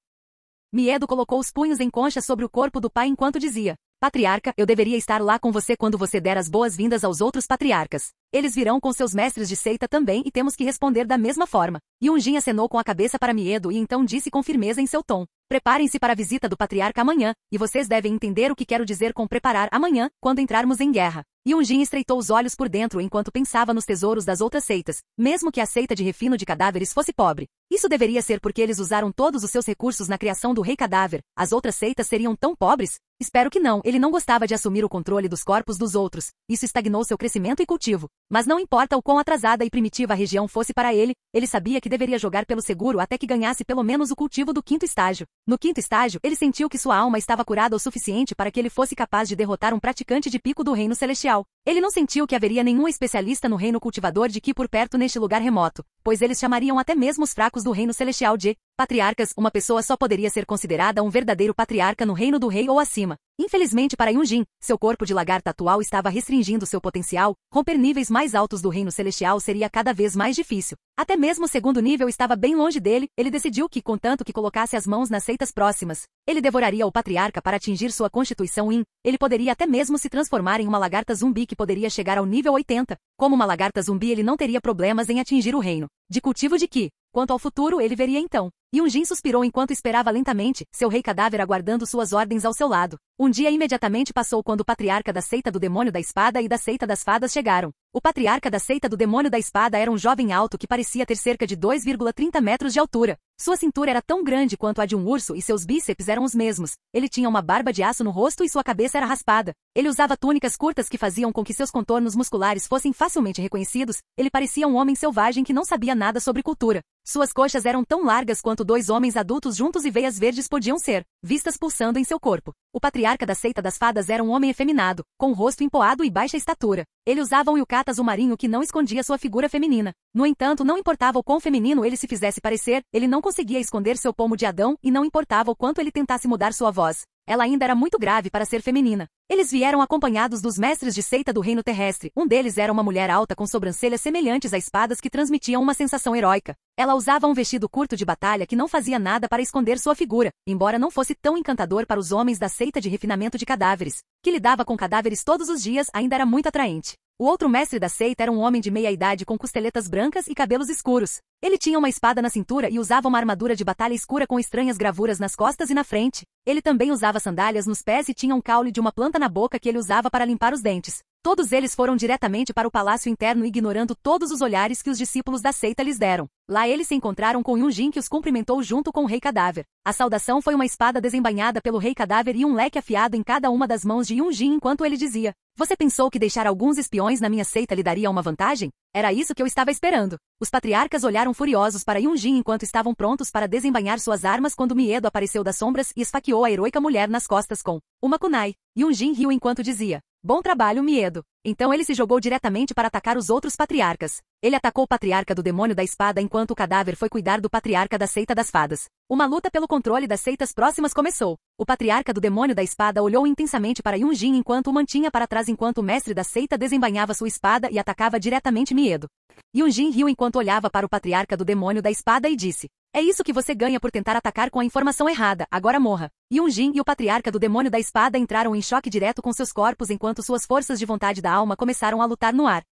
Miedo colocou os punhos em concha sobre o corpo do pai enquanto dizia: patriarca, eu deveria estar lá com você quando você der as boas-vindas aos outros patriarcas. Eles virão com seus mestres de seita também e temos que responder da mesma forma. Yunjin acenou com a cabeça para Miedo e então disse com firmeza em seu tom: preparem-se para a visita do patriarca amanhã, e vocês devem entender o que quero dizer com preparar amanhã, quando entrarmos em guerra. Yunjin estreitou os olhos por dentro enquanto pensava nos tesouros das outras seitas, mesmo que a seita de refino de cadáveres fosse pobre. Isso deveria ser porque eles usaram todos os seus recursos na criação do rei cadáver. As outras seitas seriam tão pobres? Espero que não. Ele não gostava de assumir o controle dos corpos dos outros. Isso estagnou seu crescimento e cultivo. Mas não importa o quão atrasada e primitiva a região fosse para ele sabia que deveria jogar pelo seguro até que ganhasse pelo menos o cultivo do 5º estágio. No 5º estágio, ele sentiu que sua alma estava curada o suficiente para que ele fosse capaz de derrotar um praticante de pico do reino celestial. Ele não sentiu que haveria nenhum especialista no reino cultivador de Ki por perto neste lugar remoto, pois eles chamariam até mesmo os fracos do reino celestial de patriarcas. Uma pessoa só poderia ser considerada um verdadeiro patriarca no reino do rei ou acima. Infelizmente para Yunjin, seu corpo de lagarta atual estava restringindo seu potencial. Romper níveis mais altos do reino celestial seria cada vez mais difícil. Até mesmo o 2º nível estava bem longe dele. Ele decidiu que, contanto que colocasse as mãos nas seitas próximas, ele devoraria o patriarca para atingir sua constituição ele poderia até mesmo se transformar em uma lagarta zumbi que que poderia chegar ao nível 80. Como uma lagarta zumbi, ele não teria problemas em atingir o reino de cultivo de Qi. Quanto ao futuro, ele veria então. Yunjin suspirou enquanto esperava lentamente, seu rei cadáver aguardando suas ordens ao seu lado. Um dia imediatamente passou quando o patriarca da seita do demônio da espada e da seita das fadas chegaram. O patriarca da seita do demônio da espada era um jovem alto que parecia ter cerca de 2,30 metros de altura. Sua cintura era tão grande quanto a de um urso e seus bíceps eram os mesmos. Ele tinha uma barba de aço no rosto e sua cabeça era raspada. Ele usava túnicas curtas que faziam com que seus contornos musculares fossem facilmente reconhecidos. Ele parecia um homem selvagem que não sabia nada sobre cultura. Suas coxas eram tão largas quanto dois homens adultos juntos e veias verdes podiam ser vistas pulsando em seu corpo. O patriarca da seita das fadas era um homem efeminado, com o rosto empoado e baixa estatura. Ele usava um yukata azul marinho que não escondia sua figura feminina. No entanto, não importava o quão feminino ele se fizesse parecer, ele não conseguia esconder seu pomo de Adão e não importava o quanto ele tentasse mudar sua voz. Ela ainda era muito grave para ser feminina. Eles vieram acompanhados dos mestres de seita do reino terrestre. Um deles era uma mulher alta com sobrancelhas semelhantes a espadas que transmitiam uma sensação heróica. Ela usava um vestido curto de batalha que não fazia nada para esconder sua figura, embora não fosse tão encantador para os homens da seita de refinamento de cadáveres, que lidava com cadáveres todos os dias, ainda era muito atraente. O outro mestre da seita era um homem de meia-idade com costeletas brancas e cabelos escuros. Ele tinha uma espada na cintura e usava uma armadura de batalha escura com estranhas gravuras nas costas e na frente. Ele também usava sandálias nos pés e tinha um caule de uma planta na boca que ele usava para limpar os dentes. Todos eles foram diretamente para o palácio interno ignorando todos os olhares que os discípulos da seita lhes deram. Lá eles se encontraram com Yunjin que os cumprimentou junto com o rei cadáver. A saudação foi uma espada desembainhada pelo rei cadáver e um leque afiado em cada uma das mãos de Yunjin enquanto ele dizia: "Você pensou que deixar alguns espiões na minha seita lhe daria uma vantagem? Era isso que eu estava esperando." Os patriarcas olharam furiosos para Yunjin enquanto estavam prontos para desembainhar suas armas quando Miedo apareceu das sombras e esfaqueou a heroica mulher nas costas com uma kunai. Yunjin riu enquanto dizia: "Bom trabalho, Miedo." Então ele se jogou diretamente para atacar os outros patriarcas. Ele atacou o patriarca do demônio da espada enquanto o cadáver foi cuidar do patriarca da seita das fadas. Uma luta pelo controle das seitas próximas começou. O patriarca do demônio da espada olhou intensamente para Yunjin enquanto o mantinha para trás enquanto o mestre da seita desembainhava sua espada e atacava diretamente Miedo. Yunjin riu enquanto olhava para o patriarca do demônio da espada e disse: "É isso que você ganha por tentar atacar com a informação errada, agora morra." Yunjin e o patriarca do demônio da espada entraram em choque direto com seus corpos enquanto suas forças de vontade da alma começaram a lutar no ar.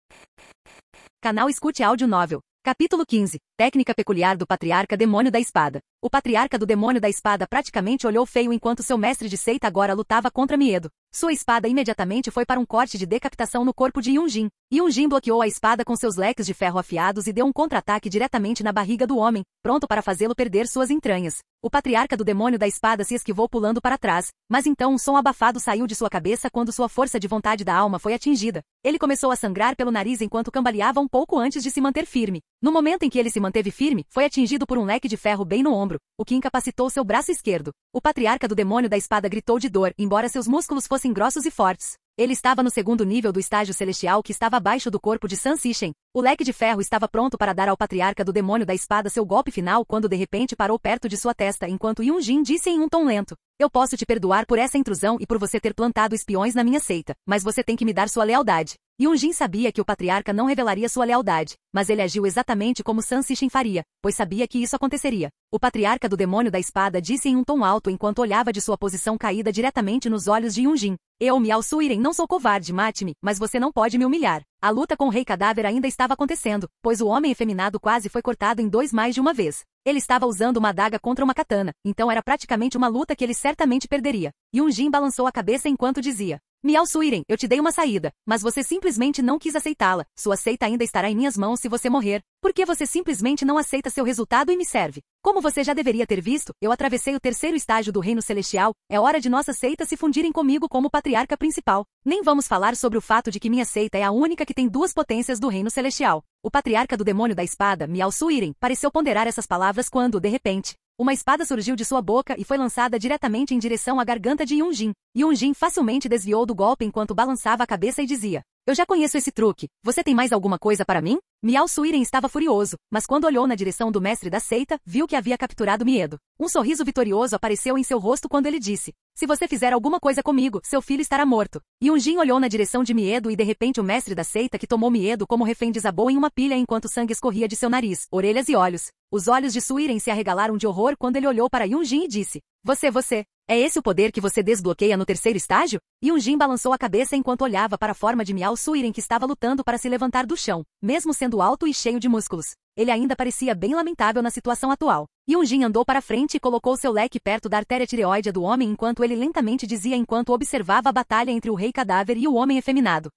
Canal Escute Áudio Novel. Capítulo 15. Técnica peculiar do patriarca demônio da espada. O patriarca do demônio da espada praticamente olhou feio enquanto seu mestre de seita agora lutava contra Miedo. Sua espada imediatamente foi para um corte de decapitação no corpo de Yunjin. Yunjin bloqueou a espada com seus leques de ferro afiados e deu um contra-ataque diretamente na barriga do homem, pronto para fazê-lo perder suas entranhas. O patriarca do demônio da espada se esquivou pulando para trás, mas então um som abafado saiu de sua cabeça quando sua força de vontade da alma foi atingida. Ele começou a sangrar pelo nariz enquanto cambaleava um pouco antes de se manter firme. No momento em que ele se manteve firme, foi atingido por um leque de ferro bem no ombro, o que incapacitou seu braço esquerdo. O patriarca do demônio da espada gritou de dor, embora seus músculos fossem grossos e fortes. Ele estava no segundo nível do estágio celestial que estava abaixo do corpo de San Sishen. O leque de ferro estava pronto para dar ao patriarca do demônio da espada seu golpe final quando de repente parou perto de sua testa enquanto Yunjin disse em um tom lento: "Eu posso te perdoar por essa intrusão e por você ter plantado espiões na minha seita, mas você tem que me dar sua lealdade." Yunjin sabia que o patriarca não revelaria sua lealdade, mas ele agiu exatamente como San Sishen faria, pois sabia que isso aconteceria. O patriarca do demônio da espada disse em um tom alto enquanto olhava de sua posição caída diretamente nos olhos de Yunjin: "Eu, Miao Suiren, não sou covarde, mate-me, mas você não pode me humilhar." A luta com o rei cadáver ainda estava acontecendo, pois o homem efeminado quase foi cortado em dois mais de uma vez. Ele estava usando uma adaga contra uma katana, então era praticamente uma luta que ele certamente perderia. Yunjin balançou a cabeça enquanto dizia: "Miao Suiren, eu te dei uma saída, mas você simplesmente não quis aceitá-la. Sua seita ainda estará em minhas mãos se você morrer. Por que você simplesmente não aceita seu resultado e me serve? Como você já deveria ter visto, eu atravessei o terceiro estágio do reino celestial. É hora de nossas seitas se fundirem comigo como patriarca principal. Nem vamos falar sobre o fato de que minha seita é a única que tem duas potências do reino celestial." O patriarca do demônio da espada, Miao Suiren, pareceu ponderar essas palavras quando, de repente, uma espada surgiu de sua boca e foi lançada diretamente em direção à garganta de Yunjin. Yunjin facilmente desviou do golpe enquanto balançava a cabeça e dizia: "Eu já conheço esse truque. Você tem mais alguma coisa para mim?" Miao Suiren estava furioso, mas quando olhou na direção do mestre da seita, viu que havia capturado Miedo. Um sorriso vitorioso apareceu em seu rosto quando ele disse: "Se você fizer alguma coisa comigo, seu filho estará morto." Yunjin olhou na direção de Miedo e de repente o mestre da seita que tomou Miedo como refém desabou em uma pilha enquanto sangue escorria de seu nariz, orelhas e olhos. Os olhos de Suiren se arregalaram de horror quando ele olhou para Yunjin e disse: Você, É esse o poder que você desbloqueia no terceiro estágio? Yunjin balançou a cabeça enquanto olhava para a forma de Miao Suiren que estava lutando para se levantar do chão, mesmo sendo alto e cheio de músculos. Ele ainda parecia bem lamentável na situação atual. Yunjin andou para frente e colocou seu leque perto da artéria tireoide do homem enquanto ele lentamente dizia enquanto observava a batalha entre o rei cadáver e o homem efeminado.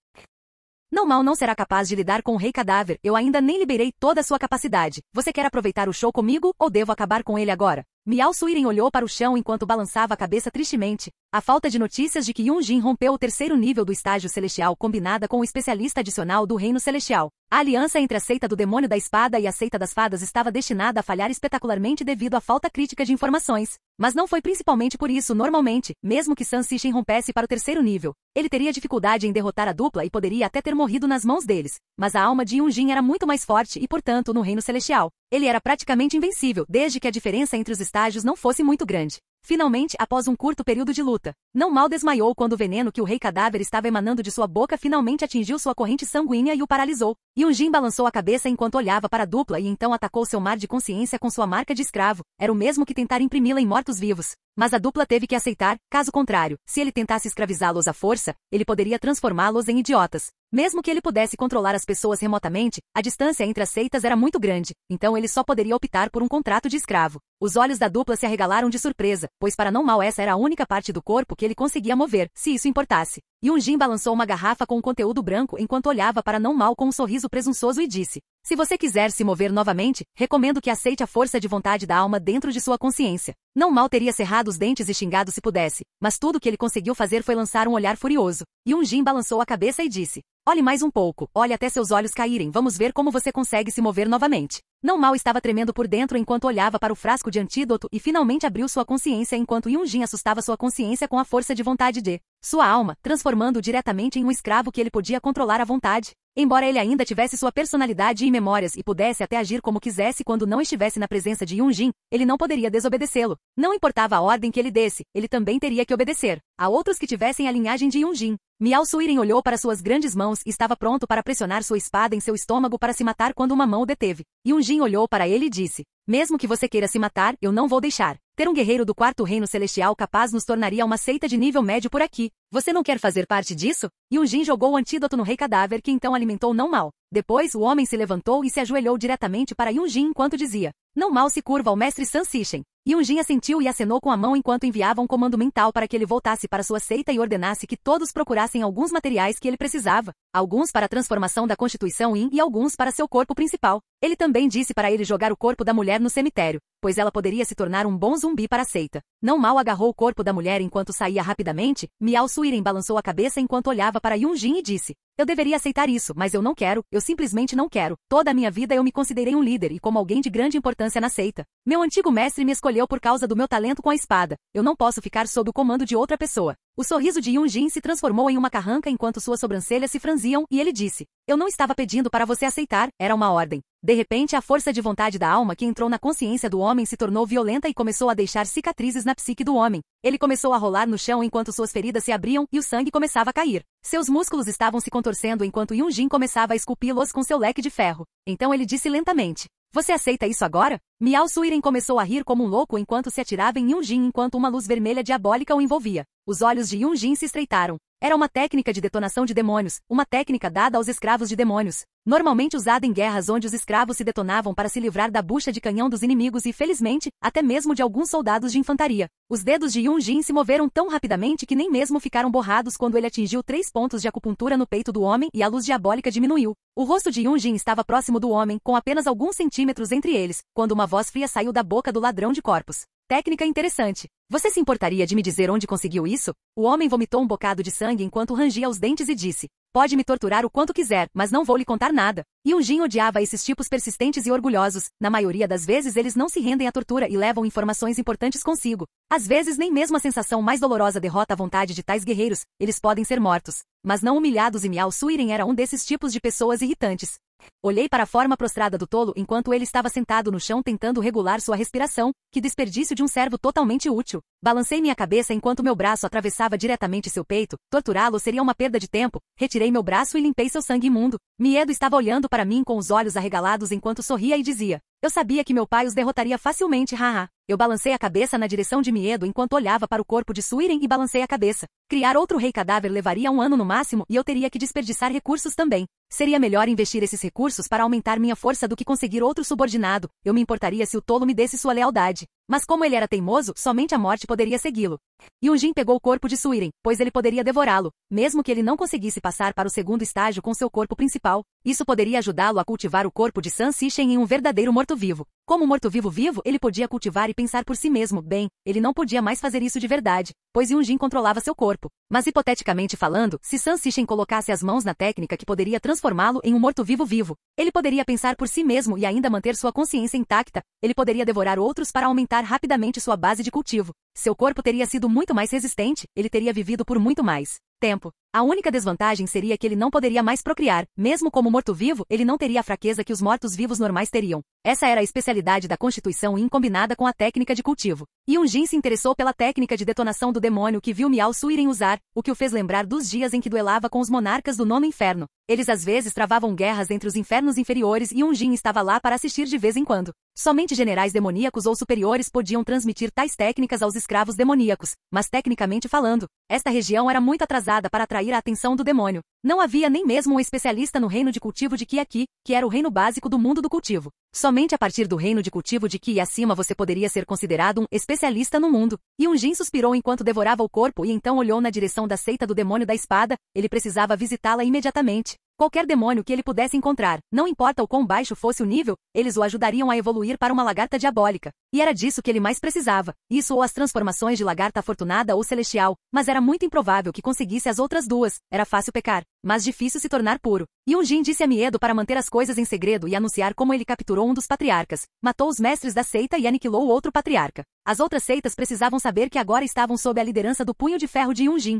Não mal não será capaz de lidar com o rei cadáver, eu ainda nem liberei toda a sua capacidade. Você quer aproveitar o show comigo ou devo acabar com ele agora? Miao Suiren olhou para o chão enquanto balançava a cabeça tristemente. A falta de notícias de que Yunjin rompeu o terceiro nível do estágio celestial combinada com o especialista adicional do reino celestial. A aliança entre a seita do demônio da espada e a seita das fadas estava destinada a falhar espetacularmente devido à falta crítica de informações. Mas não foi principalmente por isso normalmente, mesmo que San Sishin rompesse para o terceiro nível. Ele teria dificuldade em derrotar a dupla e poderia até ter morrido nas mãos deles. Mas a alma de Yunjin era muito mais forte e, portanto, no reino celestial, ele era praticamente invencível, desde que a diferença entre os estágios não fosse muito grande. Finalmente, após um curto período de luta, não mal desmaiou quando o veneno que o rei cadáver estava emanando de sua boca finalmente atingiu sua corrente sanguínea e o paralisou. Yunjin balançou a cabeça enquanto olhava para a dupla e então atacou seu mar de consciência com sua marca de escravo. Era o mesmo que tentar imprimi-la em mortos-vivos. Mas a dupla teve que aceitar, caso contrário, se ele tentasse escravizá-los à força, ele poderia transformá-los em idiotas. Mesmo que ele pudesse controlar as pessoas remotamente, a distância entre as seitas era muito grande, então ele só poderia optar por um contrato de escravo. Os olhos da dupla se arregalaram de surpresa, pois para não mal essa era a única parte do corpo que ele conseguia mover, se isso importasse. Yunjin balançou uma garrafa com um conteúdo branco enquanto olhava para não mal com um sorriso presunçoso e disse: se você quiser se mover novamente, recomendo que aceite a força de vontade da alma dentro de sua consciência. Não mal teria cerrado os dentes e xingado se pudesse, mas tudo que ele conseguiu fazer foi lançar um olhar furioso. Yunjin balançou a cabeça e disse: olhe mais um pouco, olhe até seus olhos caírem, vamos ver como você consegue se mover novamente. Não mal estava tremendo por dentro enquanto olhava para o frasco de antídoto e finalmente abriu sua consciência enquanto Yunjin assustava sua consciência com a força de vontade de sua alma, transformando-o diretamente em um escravo que ele podia controlar à vontade. Embora ele ainda tivesse sua personalidade e memórias e pudesse até agir como quisesse quando não estivesse na presença de Yunjin, ele não poderia desobedecê-lo. Não importava a ordem que ele desse, ele também teria que obedecer a outros que tivessem a linhagem de Yunjin. Miao Suiren olhou para suas grandes mãos e estava pronto para pressionar sua espada em seu estômago para se matar quando uma mão o deteve. Yunjin olhou para ele e disse: mesmo que você queira se matar, eu não vou deixar. Ter um guerreiro do quarto reino celestial capaz nos tornaria uma seita de nível médio por aqui. Você não quer fazer parte disso? Yunjin jogou o antídoto no rei cadáver que então alimentou não mal. Depois, o homem se levantou e se ajoelhou diretamente para Yunjin enquanto dizia: não mal se curva ao mestre San Sishin. Yunjin assentiu e acenou com a mão enquanto enviava um comando mental para que ele voltasse para sua seita e ordenasse que todos procurassem alguns materiais que ele precisava, alguns para a transformação da Constituição Yin e alguns para seu corpo principal. Ele também disse para ele jogar o corpo da mulher no cemitério, pois ela poderia se tornar um bom zumbi para a seita. Não mal agarrou o corpo da mulher enquanto saía rapidamente, Miao Suiren balançou a cabeça enquanto olhava para Yunjin e disse: eu deveria aceitar isso, mas eu não quero, eu simplesmente não quero. Toda a minha vida eu me considerei um líder e como alguém de grande importância na seita. Meu antigo mestre me escolheu por causa do meu talento com a espada. Eu não posso ficar sob o comando de outra pessoa. O sorriso de Yunjin se transformou em uma carranca enquanto suas sobrancelhas se franziam e ele disse: eu não estava pedindo para você aceitar, era uma ordem. De repente a força de vontade da alma que entrou na consciência do homem se tornou violenta e começou a deixar cicatrizes na psique do homem. Ele começou a rolar no chão enquanto suas feridas se abriam e o sangue começava a cair. Seus músculos estavam se contorcendo enquanto Yunjin começava a esculpi-los com seu leque de ferro. Então ele disse lentamente: você aceita isso agora? Miao Suiren começou a rir como um louco enquanto se atirava em Yunjin enquanto uma luz vermelha diabólica o envolvia. Os olhos de Yunjin se estreitaram. Era uma técnica de detonação de demônios, uma técnica dada aos escravos de demônios. Normalmente usada em guerras onde os escravos se detonavam para se livrar da bucha de canhão dos inimigos e, felizmente, até mesmo de alguns soldados de infantaria. Os dedos de Yunjin se moveram tão rapidamente que nem mesmo ficaram borrados quando ele atingiu 3 pontos de acupuntura no peito do homem e a luz diabólica diminuiu. O rosto de Yunjin estava próximo do homem, com apenas alguns centímetros entre eles, quando uma voz fria saiu da boca do ladrão de corpos. Técnica interessante. Você se importaria de me dizer onde conseguiu isso? O homem vomitou um bocado de sangue enquanto rangia os dentes e disse: pode me torturar o quanto quiser, mas não vou lhe contar nada. Yunjin odiava esses tipos persistentes e orgulhosos. Na maioria das vezes eles não se rendem à tortura e levam informações importantes consigo. Às vezes nem mesmo a sensação mais dolorosa derrota a vontade de tais guerreiros, eles podem ser mortos. Mas não humilhados e Miao Suiren era um desses tipos de pessoas irritantes. Olhei para a forma prostrada do tolo enquanto ele estava sentado no chão tentando regular sua respiração. Que desperdício de um servo totalmente útil. Balancei minha cabeça enquanto meu braço atravessava diretamente seu peito. Torturá-lo seria uma perda de tempo. Retirei meu braço e limpei seu sangue imundo. Miedo estava olhando para mim com os olhos arregalados enquanto sorria e dizia: Eu sabia que meu pai os derrotaria facilmente, haha. Eu balancei a cabeça na direção de Miedo enquanto olhava para o corpo de Suiren e balancei a cabeça. Criar outro rei cadáver levaria 1 ano no máximo e eu teria que desperdiçar recursos também. Seria melhor investir esses recursos para aumentar minha força do que conseguir outro subordinado. Eu me importaria se o tolo me desse sua lealdade. Mas como ele era teimoso, somente a morte poderia segui-lo. Yunjin pegou o corpo de Suiren, pois ele poderia devorá-lo, mesmo que ele não conseguisse passar para o segundo estágio com seu corpo principal. Isso poderia ajudá-lo a cultivar o corpo de San Sishen em um verdadeiro morto-vivo. Como morto-vivo vivo, ele podia cultivar e pensar por si mesmo. Bem, ele não podia mais fazer isso de verdade, pois Yunjin controlava seu corpo. Mas hipoteticamente falando, se San Sishen colocasse as mãos na técnica que poderia transformá-lo em um morto-vivo vivo, ele poderia pensar por si mesmo e ainda manter sua consciência intacta. Ele poderia devorar outros para aumentar rapidamente sua base de cultivo. Seu corpo teria sido muito mais resistente, ele teria vivido por muito mais tempo. A única desvantagem seria que ele não poderia mais procriar. Mesmo como morto-vivo, ele não teria a fraqueza que os mortos-vivos normais teriam. Essa era a especialidade da Constituição Yin combinada com a técnica de cultivo. Yunjin se interessou pela técnica de detonação do demônio que viu Miao Suiren usar, o que o fez lembrar dos dias em que duelava com os monarcas do Nono Inferno. Eles às vezes travavam guerras entre os infernos inferiores e Yunjin estava lá para assistir de vez em quando. Somente generais demoníacos ou superiores podiam transmitir tais técnicas aos escravos demoníacos, mas tecnicamente falando, esta região era muito atrasada para atrair a atenção do demônio. Não havia nem mesmo um especialista no reino de cultivo de Qi aqui, que era o reino básico do mundo do cultivo. Somente a partir do reino de cultivo de Qi e acima você poderia ser considerado um especialista no mundo. Yunjin suspirou enquanto devorava o corpo e então olhou na direção da seita do demônio da espada. Ele precisava visitá-la imediatamente. Qualquer demônio que ele pudesse encontrar, não importa o quão baixo fosse o nível, eles o ajudariam a evoluir para uma lagarta diabólica. E era disso que ele mais precisava. Isso ou as transformações de lagarta afortunada ou celestial, mas era muito improvável que conseguisse as outras duas. Era fácil pecar, mas difícil se tornar puro. Yunjin disse a Miedo para manter as coisas em segredo e anunciar como ele capturou um dos patriarcas, matou os mestres da seita e aniquilou o outro patriarca. As outras seitas precisavam saber que agora estavam sob a liderança do punho de ferro de Yunjin.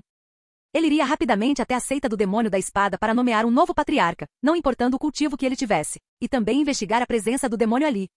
Ele iria rapidamente até a seita do demônio da espada para nomear um novo patriarca, não importando o cultivo que ele tivesse, e também investigar a presença do demônio ali.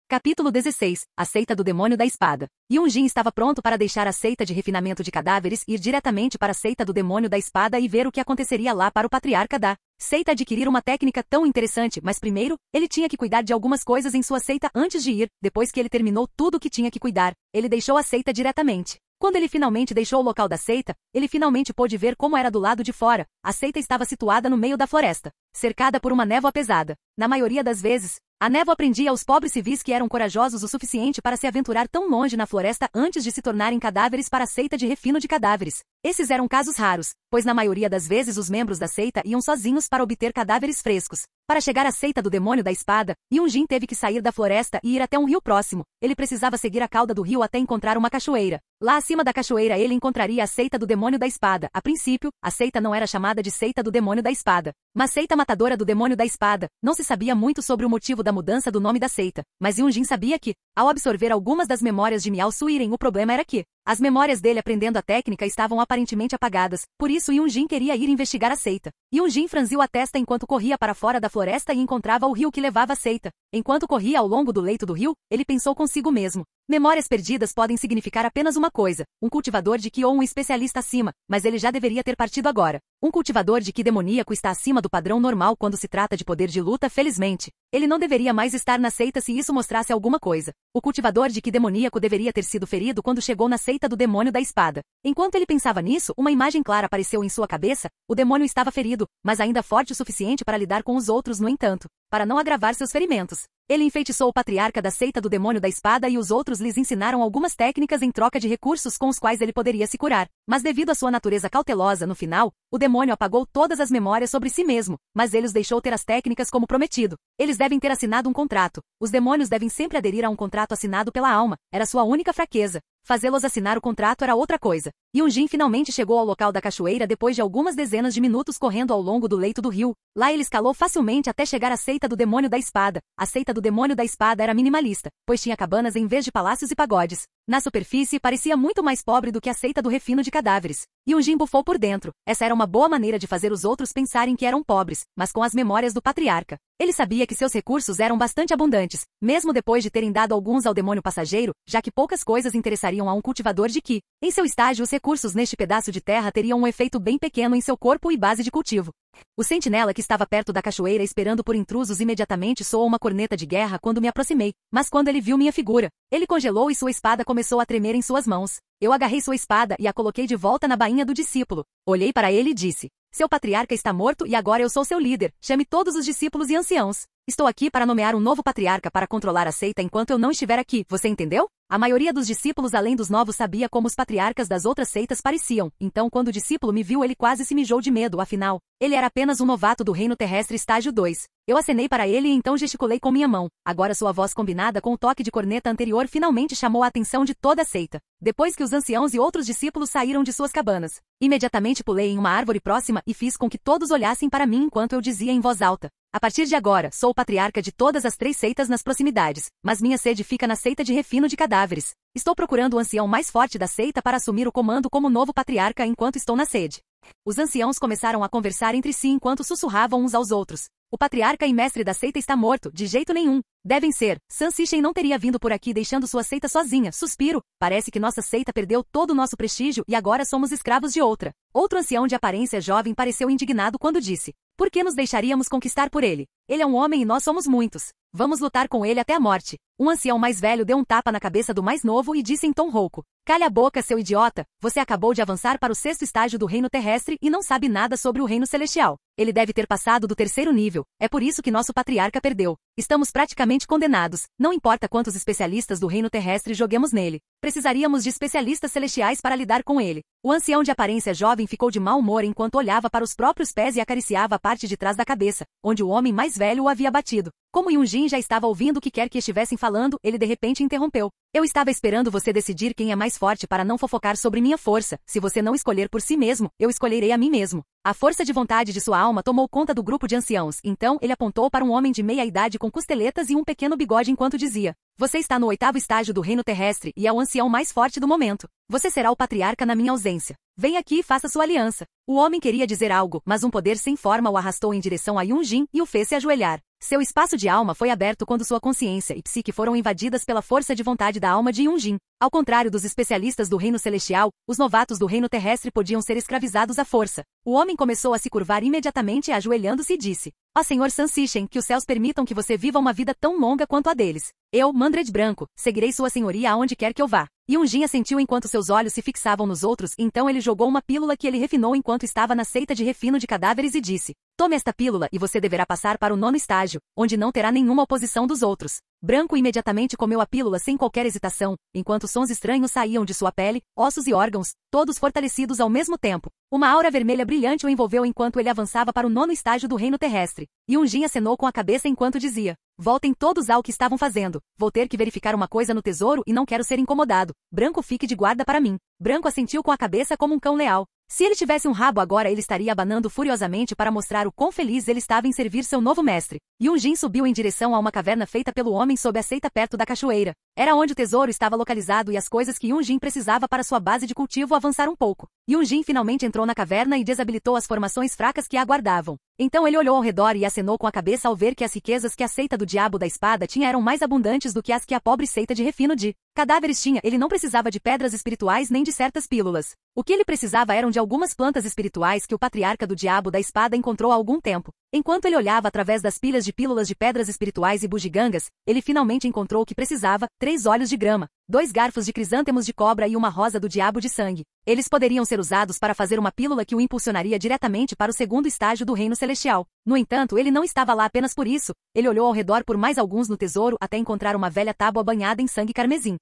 Capítulo 16. A seita do demônio da espada. Yunjin estava pronto para deixar a seita de refinamento de cadáveres e ir diretamente para a seita do demônio da espada e ver o que aconteceria lá para o patriarca da seita adquirir uma técnica tão interessante, mas primeiro, ele tinha que cuidar de algumas coisas em sua seita antes de ir. Depois que ele terminou tudo o que tinha que cuidar, ele deixou a seita diretamente. Quando ele finalmente deixou o local da seita, ele finalmente pôde ver como era do lado de fora. A seita estava situada no meio da floresta, cercada por uma névoa pesada. Na maioria das vezes, a névoa prendia aos pobres civis que eram corajosos o suficiente para se aventurar tão longe na floresta antes de se tornarem cadáveres para a seita de refino de cadáveres. Esses eram casos raros, pois na maioria das vezes os membros da seita iam sozinhos para obter cadáveres frescos. Para chegar à seita do demônio da espada, Yunjin teve que sair da floresta e ir até um rio próximo. Ele precisava seguir a cauda do rio até encontrar uma cachoeira. Lá acima da cachoeira ele encontraria a seita do demônio da espada. A princípio, a seita não era chamada de seita do demônio da espada, mas seita matadora do demônio da espada. Não se sabia muito sobre o motivo da mudança do nome da seita, mas Yunjin sabia que, ao absorver algumas das memórias de Miao Suiren, o problema era que as memórias dele aprendendo a técnica estavam aparentemente apagadas, por isso Yunjin queria ir investigar a seita. Yunjin franziu a testa enquanto corria para fora da floresta e encontrava o rio que levava à seita. Enquanto corria ao longo do leito do rio, ele pensou consigo mesmo. Memórias perdidas podem significar apenas uma coisa, um cultivador de Qi ou um especialista acima, mas ele já deveria ter partido agora. Um cultivador de Qi demoníaco está acima do padrão normal quando se trata de poder de luta, felizmente. Ele não deveria mais estar na seita se isso mostrasse alguma coisa. O cultivador de Qi demoníaco deveria ter sido ferido quando chegou na seita do demônio da espada. Enquanto ele pensava nisso, uma imagem clara apareceu em sua cabeça. O demônio estava ferido, mas ainda forte o suficiente para lidar com os outros, no entanto, para não agravar seus ferimentos. Ele enfeitiçou o patriarca da seita do demônio da espada e os outros lhes ensinaram algumas técnicas em troca de recursos com os quais ele poderia se curar. Mas devido à sua natureza cautelosa no final, o demônio apagou todas as memórias sobre si mesmo, mas ele os deixou ter as técnicas como prometido. Eles devem ter assinado um contrato. Os demônios devem sempre aderir a um contrato assinado pela alma. Era sua única fraqueza. Fazê-los assinar o contrato era outra coisa. Yunjin finalmente chegou ao local da cachoeira depois de algumas dezenas de minutos correndo ao longo do leito do rio. Lá ele escalou facilmente até chegar à seita do demônio da espada. A seita do demônio da espada era minimalista, pois tinha cabanas em vez de palácios e pagodes. Na superfície, parecia muito mais pobre do que a seita do refino de cadáveres. Yunjin bufou por dentro. Essa era uma boa maneira de fazer os outros pensarem que eram pobres, mas com as memórias do patriarca. Ele sabia que seus recursos eram bastante abundantes, mesmo depois de terem dado alguns ao demônio passageiro, já que poucas coisas interessariam a um cultivador de Qi. Em seu estágio, os recursos neste pedaço de terra teriam um efeito bem pequeno em seu corpo e base de cultivo. O sentinela que estava perto da cachoeira esperando por intrusos imediatamente soou uma corneta de guerra quando me aproximei, mas quando ele viu minha figura, ele congelou e sua espada começou a tremer em suas mãos. Eu agarrei sua espada e a coloquei de volta na bainha do discípulo. Olhei para ele e disse: seu patriarca está morto e agora eu sou seu líder. Chame todos os discípulos e anciãos. Estou aqui para nomear um novo patriarca para controlar a seita enquanto eu não estiver aqui, você entendeu? A maioria dos discípulos além dos novos sabia como os patriarcas das outras seitas pareciam, então quando o discípulo me viu ele quase se mijou de medo, afinal, ele era apenas um novato do reino terrestre estágio 2. Eu acenei para ele e então gesticulei com minha mão. Agora sua voz combinada com o toque de corneta anterior finalmente chamou a atenção de toda a seita. Depois que os anciãos e outros discípulos saíram de suas cabanas, imediatamente pulei em uma árvore próxima e fiz com que todos olhassem para mim enquanto eu dizia em voz alta: a partir de agora, sou o patriarca de todas as 3 seitas nas proximidades, mas minha sede fica na seita de refino de cadáveres. Estou procurando o ancião mais forte da seita para assumir o comando como novo patriarca enquanto estou na sede. Os anciãos começaram a conversar entre si enquanto sussurravam uns aos outros. O patriarca e mestre da seita está morto, de jeito nenhum. Devem ser. Sansishen não teria vindo por aqui deixando sua seita sozinha. Suspiro. Parece que nossa seita perdeu todo o nosso prestígio e agora somos escravos de outra. Outro ancião de aparência jovem pareceu indignado quando disse: por que nos deixaríamos conquistar por ele? Ele é um homem e nós somos muitos. Vamos lutar com ele até a morte. Um ancião mais velho deu um tapa na cabeça do mais novo e disse em tom rouco: calha a boca, seu idiota. Você acabou de avançar para o 6º estágio do reino terrestre e não sabe nada sobre o reino celestial. Ele deve ter passado do 3º nível. É por isso que nosso patriarca perdeu. Estamos praticamente condenados. Não importa quantos especialistas do reino terrestre joguemos nele. Precisaríamos de especialistas celestiais para lidar com ele. O ancião de aparência jovem ficou de mau humor enquanto olhava para os próprios pés e acariciava a parte de trás da cabeça, onde o homem mais velho o havia batido. Como Yunjin já estava ouvindo o que quer que estivessem falando, ele de repente interrompeu. Eu estava esperando você decidir quem é mais forte para não fofocar sobre minha força. Se você não escolher por si mesmo, eu escolherei a mim mesmo. A força de vontade de sua alma tomou conta do grupo de anciãos, então ele apontou para um homem de meia idade com costeletas e um pequeno bigode enquanto dizia: você está no 8º estágio do reino terrestre e é o ancião mais forte do momento. Você será o patriarca na minha ausência. Venha aqui e faça sua aliança. O homem queria dizer algo, mas um poder sem forma o arrastou em direção a Yunjin e o fez se ajoelhar. Seu espaço de alma foi aberto quando sua consciência e psique foram invadidas pela força de vontade da alma de Yunjin. Ao contrário dos especialistas do reino celestial, os novatos do reino terrestre podiam ser escravizados à força. O homem começou a se curvar imediatamente ajoelhando-se e disse: ó Senhor Sansishen, que os céus permitam que você viva uma vida tão longa quanto a deles. Eu, Mandred Branco, seguirei sua senhoria aonde quer que eu vá. Yunjin assentiu enquanto seus olhos se fixavam nos outros, então ele jogou uma pílula que ele refinou enquanto estava na seita de refino de cadáveres e disse: tome esta pílula e você deverá passar para o 9º estágio, onde não terá nenhuma oposição dos outros. Branco imediatamente comeu a pílula sem qualquer hesitação, enquanto sons estranhos saíam de sua pele, ossos e órgãos, todos fortalecidos ao mesmo tempo. Uma aura vermelha brilhante o envolveu enquanto ele avançava para o 9º estágio do reino terrestre. Yunjin acenou com a cabeça enquanto dizia: voltem todos ao que estavam fazendo. Vou ter que verificar uma coisa no tesouro e não quero ser incomodado. Branco, fique de guarda para mim. Branco assentiu com a cabeça como um cão leal. Se ele tivesse um rabo agora ele estaria abanando furiosamente para mostrar o quão feliz ele estava em servir seu novo mestre. Yunjin subiu em direção a uma caverna feita pelo homem sob a seita perto da cachoeira. Era onde o tesouro estava localizado e as coisas que Yunjin precisava para sua base de cultivo avançaram um pouco. Yunjin finalmente entrou na caverna e desabilitou as formações fracas que a aguardavam. Então ele olhou ao redor e acenou com a cabeça ao ver que as riquezas que a seita do diabo da espada tinha eram mais abundantes do que as que a pobre seita de refino de cadáveres tinha. Ele não precisava de pedras espirituais nem de certas pílulas. O que ele precisava eram de algumas plantas espirituais que o patriarca do diabo da espada encontrou há algum tempo. Enquanto ele olhava através das pilhas de pílulas de pedras espirituais e bugigangas, ele finalmente encontrou o que precisava: 3 olhos de grama, 2 garfos de crisântemos de cobra e uma rosa do diabo de sangue. Eles poderiam ser usados para fazer uma pílula que o impulsionaria diretamente para o 2º estágio do reino celestial. No entanto, ele não estava lá apenas por isso. Ele olhou ao redor por mais alguns no tesouro até encontrar uma velha tábua banhada em sangue carmesim.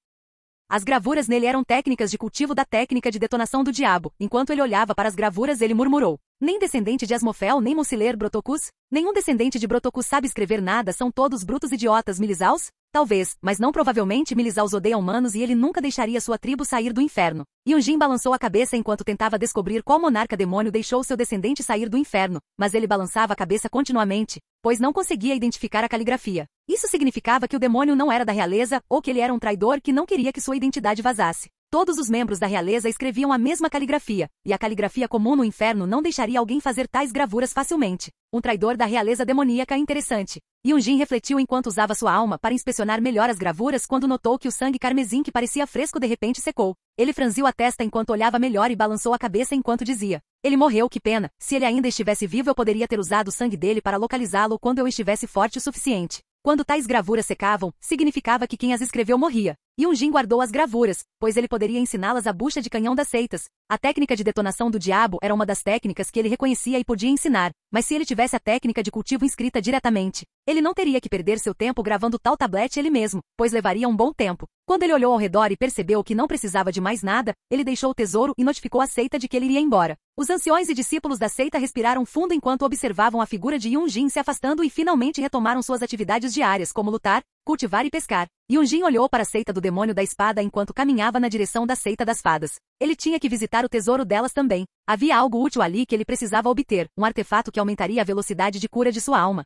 As gravuras nele eram técnicas de cultivo da técnica de detonação do diabo. Enquanto ele olhava para as gravuras, ele murmurou: nem descendente de Asmofel nem Muciler Brotocus? Nenhum descendente de Brotocus sabe escrever nada, são todos brutos idiotas. Milisaus? Talvez, mas não provavelmente. Milisaus odeia humanos e ele nunca deixaria sua tribo sair do inferno. Yunjin balançou a cabeça enquanto tentava descobrir qual monarca demônio deixou seu descendente sair do inferno, mas ele balançava a cabeça continuamente, pois não conseguia identificar a caligrafia. Isso significava que o demônio não era da realeza, ou que ele era um traidor que não queria que sua identidade vazasse. Todos os membros da realeza escreviam a mesma caligrafia, e a caligrafia comum no inferno não deixaria alguém fazer tais gravuras facilmente. Um traidor da realeza demoníaca interessante. Yunjin refletiu enquanto usava sua alma para inspecionar melhor as gravuras quando notou que o sangue carmesim que parecia fresco de repente secou. Ele franziu a testa enquanto olhava melhor e balançou a cabeça enquanto dizia: Ele morreu, que pena. Se ele ainda estivesse vivo eu poderia ter usado o sangue dele para localizá-lo quando eu estivesse forte o suficiente. Quando tais gravuras secavam, significava que quem as escreveu morria. Yun-jin guardou as gravuras, pois ele poderia ensiná-las à bucha de canhão das seitas. A técnica de detonação do diabo era uma das técnicas que ele reconhecia e podia ensinar, mas se ele tivesse a técnica de cultivo inscrita diretamente, ele não teria que perder seu tempo gravando tal tablete ele mesmo, pois levaria um bom tempo. Quando ele olhou ao redor e percebeu que não precisava de mais nada, ele deixou o tesouro e notificou a seita de que ele iria embora. Os anciões e discípulos da seita respiraram fundo enquanto observavam a figura de Yun-jin se afastando e finalmente retomaram suas atividades diárias como lutar, cultivar e pescar. Yun-jin olhou para a seita do demônio da espada enquanto caminhava na direção da seita das fadas. Ele tinha que visitar o tesouro delas também. Havia algo útil ali que ele precisava obter, um artefato que aumentaria a velocidade de cura de sua alma.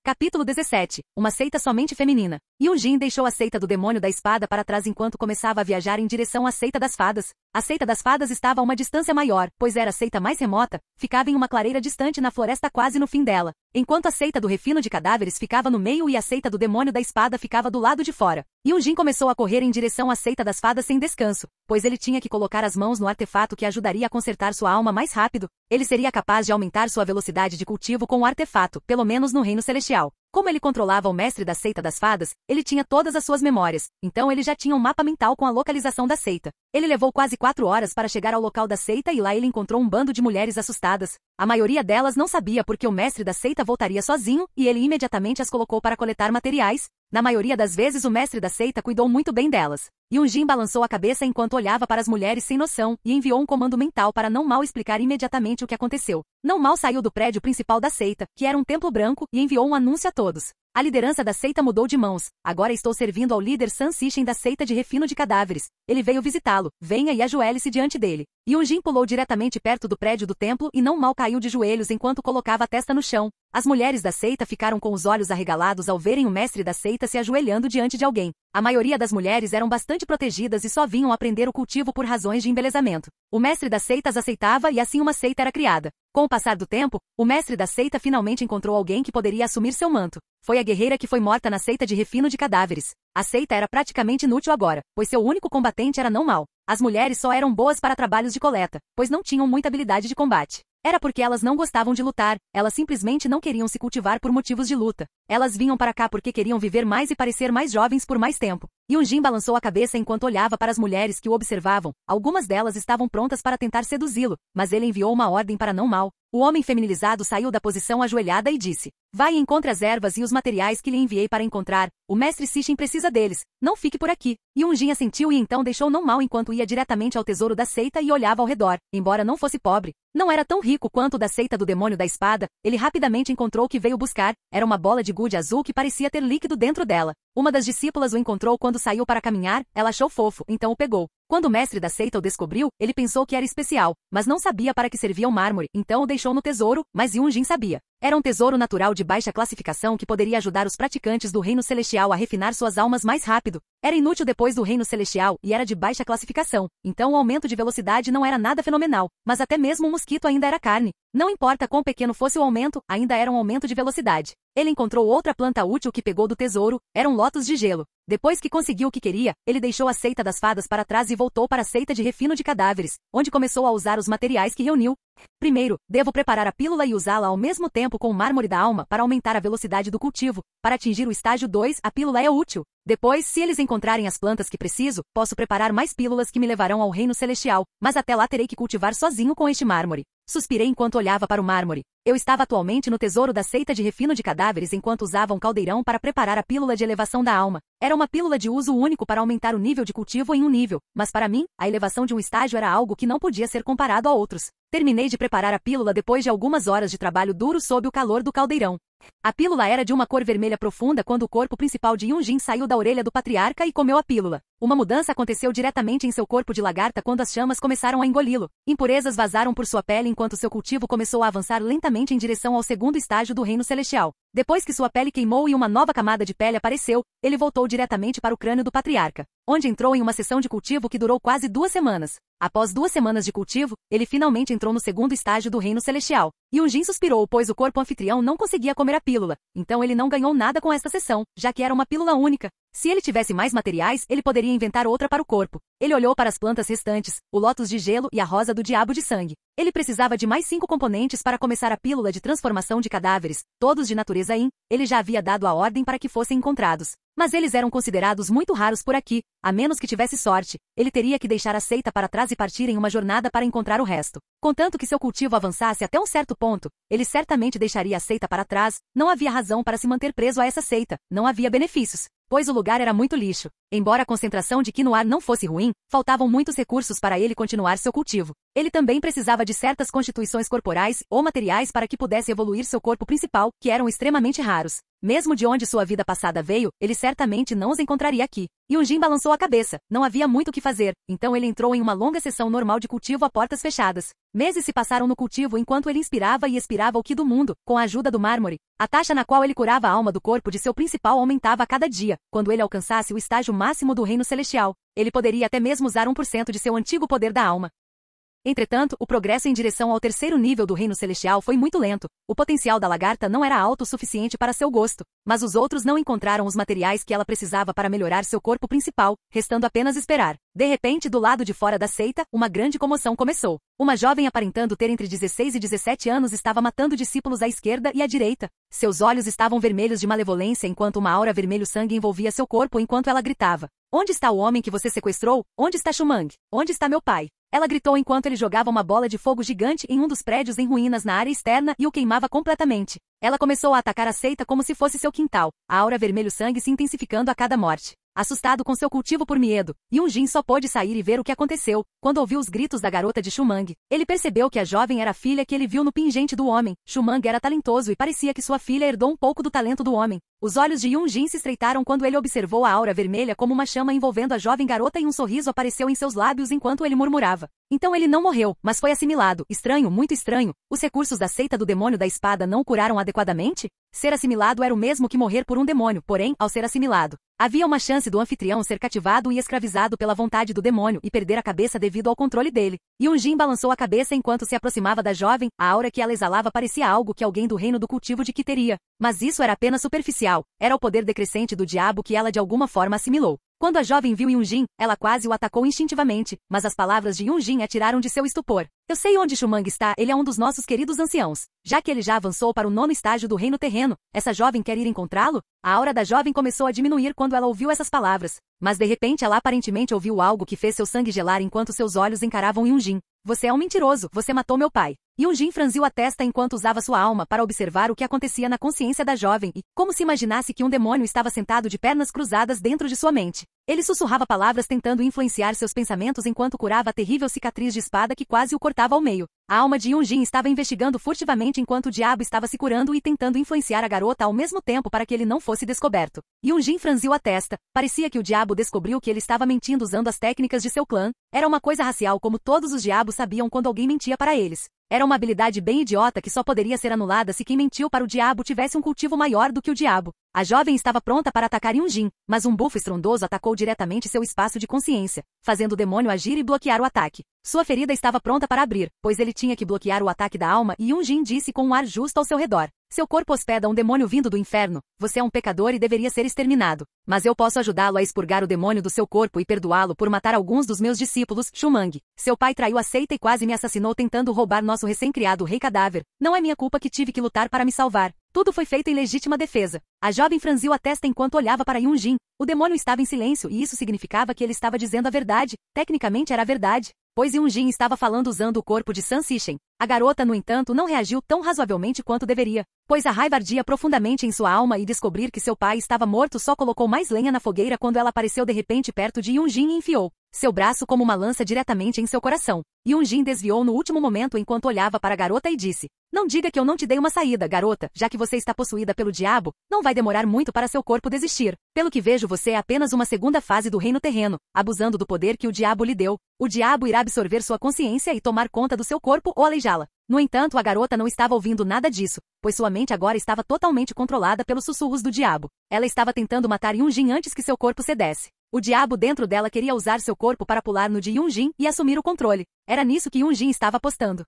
Capítulo 17. Uma seita somente feminina. Yun-jin deixou a seita do demônio da espada para trás enquanto começava a viajar em direção à seita das fadas. A seita das fadas estava a uma distância maior, pois era a seita mais remota, ficava em uma clareira distante na floresta quase no fim dela, enquanto a seita do refino de cadáveres ficava no meio e a seita do demônio da espada ficava do lado de fora. Yun-jin começou a correr em direção à seita das fadas sem descanso, pois ele tinha que colocar as mãos no artefato que ajudaria a consertar sua alma mais rápido. Ele seria capaz de aumentar sua velocidade de cultivo com o artefato, pelo menos no reino celestial. Como ele controlava o mestre da seita das fadas, ele tinha todas as suas memórias, então ele já tinha um mapa mental com a localização da seita. Ele levou quase 4 horas para chegar ao local da seita e lá ele encontrou um bando de mulheres assustadas. A maioria delas não sabia porque o mestre da seita voltaria sozinho e ele imediatamente as colocou para coletar materiais. Na maioria das vezes o mestre da seita cuidou muito bem delas. Yun-jin balançou a cabeça enquanto olhava para as mulheres sem noção e enviou um comando mental para Não Mal explicar imediatamente o que aconteceu. Não Mal saiu do prédio principal da seita, que era um templo branco, e enviou um anúncio a todos. A liderança da seita mudou de mãos. Agora estou servindo ao líder San Sishin da seita de refino de cadáveres. Ele veio visitá-lo. Venha e ajoelhe-se diante dele. Yun-jin pulou diretamente perto do prédio do templo e Não Mal caiu de joelhos enquanto colocava a testa no chão. As mulheres da seita ficaram com os olhos arregalados ao verem o mestre da seita se ajoelhando diante de alguém. A maioria das mulheres eram bastante protegidas e só vinham aprender o cultivo por razões de embelezamento. O mestre das seitas aceitava e assim uma seita era criada. Com o passar do tempo, o mestre da seita finalmente encontrou alguém que poderia assumir seu manto. Foi a guerreira que foi morta na seita de refino de cadáveres. A seita era praticamente inútil agora, pois seu único combatente era Não Mal. As mulheres só eram boas para trabalhos de coleta, pois não tinham muita habilidade de combate. Era porque elas não gostavam de lutar, elas simplesmente não queriam se cultivar por motivos de luta. Elas vinham para cá porque queriam viver mais e parecer mais jovens por mais tempo. Yun-jin balançou a cabeça enquanto olhava para as mulheres que o observavam. Algumas delas estavam prontas para tentar seduzi-lo, mas ele enviou uma ordem para Não Mal. O homem feminilizado saiu da posição ajoelhada e disse: "Vai e encontre as ervas e os materiais que lhe enviei para encontrar. O mestre Sishin precisa deles. Não fique por aqui." Yun-jin assentiu e então deixou Não Mal enquanto ia diretamente ao tesouro da seita e olhava ao redor. Embora não fosse pobre, não era tão rico quanto o da seita do demônio da espada, ele rapidamente encontrou o que veio buscar. Era uma bola de gude azul que parecia ter líquido dentro dela. Uma das discípulas o encontrou quando saiu para caminhar, ela achou fofo, então o pegou. Quando o mestre da seita o descobriu, ele pensou que era especial, mas não sabia para que servia o mármore, então o deixou no tesouro, mas Yun-jin sabia. Era um tesouro natural de baixa classificação que poderia ajudar os praticantes do reino celestial a refinar suas almas mais rápido. Era inútil depois do reino celestial e era de baixa classificação, então o aumento de velocidade não era nada fenomenal, mas até mesmo um mosquito ainda era carne. Não importa quão pequeno fosse o aumento, ainda era um aumento de velocidade. Ele encontrou outra planta útil que pegou do tesouro, era um lótus de gelo. Depois que conseguiu o que queria, ele deixou a seita das fadas para trás e voltou para a seita de refino de cadáveres, onde começou a usar os materiais que reuniu. Primeiro, devo preparar a pílula e usá-la ao mesmo tempo com o mármore da alma para aumentar a velocidade do cultivo. Para atingir o estágio 2, a pílula é útil. Depois, se eles encontrarem as plantas que preciso, posso preparar mais pílulas que me levarão ao reino celestial, mas até lá terei que cultivar sozinho com este mármore. Suspirei enquanto olhava para o mármore. Eu estava atualmente no tesouro da seita de refino de cadáveres enquanto usava um caldeirão para preparar a pílula de elevação da alma. Era uma pílula de uso único para aumentar o nível de cultivo em um nível, mas para mim, a elevação de um estágio era algo que não podia ser comparado a outros. Terminei de preparar a pílula depois de algumas horas de trabalho duro sob o calor do caldeirão. A pílula era de uma cor vermelha profunda quando o corpo principal de Yun-jin saiu da orelha do patriarca e comeu a pílula. Uma mudança aconteceu diretamente em seu corpo de lagarta quando as chamas começaram a engoli-lo. Impurezas vazaram por sua pele enquanto seu cultivo começou a avançar lentamente em direção ao segundo estágio do reino celestial. Depois que sua pele queimou e uma nova camada de pele apareceu, ele voltou diretamente para o crânio do patriarca, onde entrou em uma sessão de cultivo que durou quase 2 semanas. Após 2 semanas de cultivo, ele finalmente entrou no segundo estágio do reino celestial. Yun-jin suspirou pois o corpo anfitrião não conseguia comer a pílula, então ele não ganhou nada com esta sessão, já que era uma pílula única. Se ele tivesse mais materiais, ele poderia inventar outra para o corpo. Ele olhou para as plantas restantes, o lótus de gelo e a rosa do diabo de sangue. Ele precisava de mais 5 componentes para começar a pílula de transformação de cadáveres, todos de natureza Yin. Ele já havia dado a ordem para que fossem encontrados. Mas eles eram considerados muito raros por aqui, a menos que tivesse sorte. Ele teria que deixar a seita para trás e partir em uma jornada para encontrar o resto. Contanto que seu cultivo avançasse até um certo ponto, ele certamente deixaria a seita para trás. Não havia razão para se manter preso a essa seita, não havia benefícios, pois o lugar era muito lixo. Embora a concentração de Qi no ar não fosse ruim, faltavam muitos recursos para ele continuar seu cultivo. Ele também precisava de certas constituições corporais ou materiais para que pudesse evoluir seu corpo principal, que eram extremamente raros. Mesmo de onde sua vida passada veio, ele certamente não os encontraria aqui. Yunjin balançou a cabeça. Não havia muito o que fazer, então ele entrou em uma longa sessão normal de cultivo a portas fechadas. Meses se passaram no cultivo enquanto ele inspirava e expirava o Qi do mundo, com a ajuda do mármore. A taxa na qual ele curava a alma do corpo de seu principal aumentava a cada dia. Quando ele alcançasse o estágio máximo do reino celestial, ele poderia até mesmo usar 1% de seu antigo poder da alma. Entretanto, o progresso em direção ao terceiro nível do reino celestial foi muito lento. O potencial da lagarta não era alto o suficiente para seu gosto, mas os outros não encontraram os materiais que ela precisava para melhorar seu corpo principal, restando apenas esperar. De repente, do lado de fora da seita, uma grande comoção começou. Uma jovem aparentando ter entre 16 e 17 anos estava matando discípulos à esquerda e à direita. Seus olhos estavam vermelhos de malevolência enquanto uma aura vermelho-sangue envolvia seu corpo enquanto ela gritava: "Onde está o homem que você sequestrou? Onde está Shumang? Onde está meu pai?" Ela gritou enquanto ele jogava uma bola de fogo gigante em um dos prédios em ruínas na área externa e o queimava completamente. Ela começou a atacar a seita como se fosse seu quintal, a aura vermelho-sangue se intensificando a cada morte. Assustado com seu cultivo por medo, Yunjin só pôde sair e ver o que aconteceu. Quando ouviu os gritos da garota de Shumang, ele percebeu que a jovem era a filha que ele viu no pingente do homem. Shumang era talentoso e parecia que sua filha herdou um pouco do talento do homem. Os olhos de Yunjin se estreitaram quando ele observou a aura vermelha como uma chama envolvendo a jovem garota e um sorriso apareceu em seus lábios enquanto ele murmurava. Então ele não morreu, mas foi assimilado. Estranho, muito estranho. Os recursos da seita do demônio da espada não o curaram adequadamente? Ser assimilado era o mesmo que morrer por um demônio, porém, ao ser assimilado, havia uma chance do anfitrião ser cativado e escravizado pela vontade do demônio e perder a cabeça devido ao controle dele. Yunjin balançou a cabeça enquanto se aproximava da jovem. A aura que ela exalava parecia algo que alguém do reino do cultivo de Qi teria. Mas isso era apenas superficial. Era o poder decrescente do diabo que ela de alguma forma assimilou. Quando a jovem viu Yunjin, ela quase o atacou instintivamente, mas as palavras de Yunjin a tiraram de seu estupor. Eu sei onde Shumang está, ele é um dos nossos queridos anciãos. Já que ele já avançou para o 9º estágio do reino terreno, essa jovem quer ir encontrá-lo? A aura da jovem começou a diminuir quando ela ouviu essas palavras. Mas de repente ela aparentemente ouviu algo que fez seu sangue gelar enquanto seus olhos encaravam Yunjin. Você é um mentiroso, você matou meu pai. Yunjin franziu a testa enquanto usava sua alma para observar o que acontecia na consciência da jovem e, como se imaginasse que um demônio estava sentado de pernas cruzadas dentro de sua mente. Ele sussurrava palavras tentando influenciar seus pensamentos enquanto curava a terrível cicatriz de espada que quase o cortava ao meio. A alma de Yunjin estava investigando furtivamente enquanto o diabo estava se curando e tentando influenciar a garota ao mesmo tempo para que ele não fosse descoberto. Yunjin franziu a testa. Parecia que o diabo descobriu que ele estava mentindo usando as técnicas de seu clã. Era uma coisa racial como todos os diabos sabiam quando alguém mentia para eles. Era uma habilidade bem idiota que só poderia ser anulada se quem mentiu para o diabo tivesse um cultivo maior do que o diabo. A jovem estava pronta para atacar Yunjin, mas um bufo estrondoso atacou diretamente seu espaço de consciência, fazendo o demônio agir e bloquear o ataque. Sua ferida estava pronta para abrir, pois ele tinha que bloquear o ataque da alma e Yunjin disse com um ar justo ao seu redor. Seu corpo hospeda um demônio vindo do inferno. Você é um pecador e deveria ser exterminado. Mas eu posso ajudá-lo a expurgar o demônio do seu corpo e perdoá-lo por matar alguns dos meus discípulos, Shumang. Seu pai traiu a seita e quase me assassinou tentando roubar nosso recém-criado rei cadáver. Não é minha culpa que tive que lutar para me salvar. Tudo foi feito em legítima defesa. A jovem franziu a testa enquanto olhava para Yunjin. O demônio estava em silêncio e isso significava que ele estava dizendo a verdade. Tecnicamente era a verdade, pois Yunjin estava falando usando o corpo de San Sishen. A garota, no entanto, não reagiu tão razoavelmente quanto deveria, pois a raiva ardia profundamente em sua alma e descobrir que seu pai estava morto só colocou mais lenha na fogueira quando ela apareceu de repente perto de Yunjin e enfiou seu braço como uma lança diretamente em seu coração. Yunjin desviou no último momento enquanto olhava para a garota e disse: "Não diga que eu não te dei uma saída, garota, já que você está possuída pelo diabo, não vai demorar muito para seu corpo desistir. Pelo que vejo você é apenas uma segunda fase do reino terreno, abusando do poder que o diabo lhe deu. O diabo irá absorver sua consciência e tomar conta do seu corpo ou aleijá-la." No entanto, a garota não estava ouvindo nada disso, pois sua mente agora estava totalmente controlada pelos sussurros do diabo. Ela estava tentando matar Yunjin antes que seu corpo cedesse. O diabo dentro dela queria usar seu corpo para pular no de Yunjin e assumir o controle. Era nisso que Yunjin estava apostando.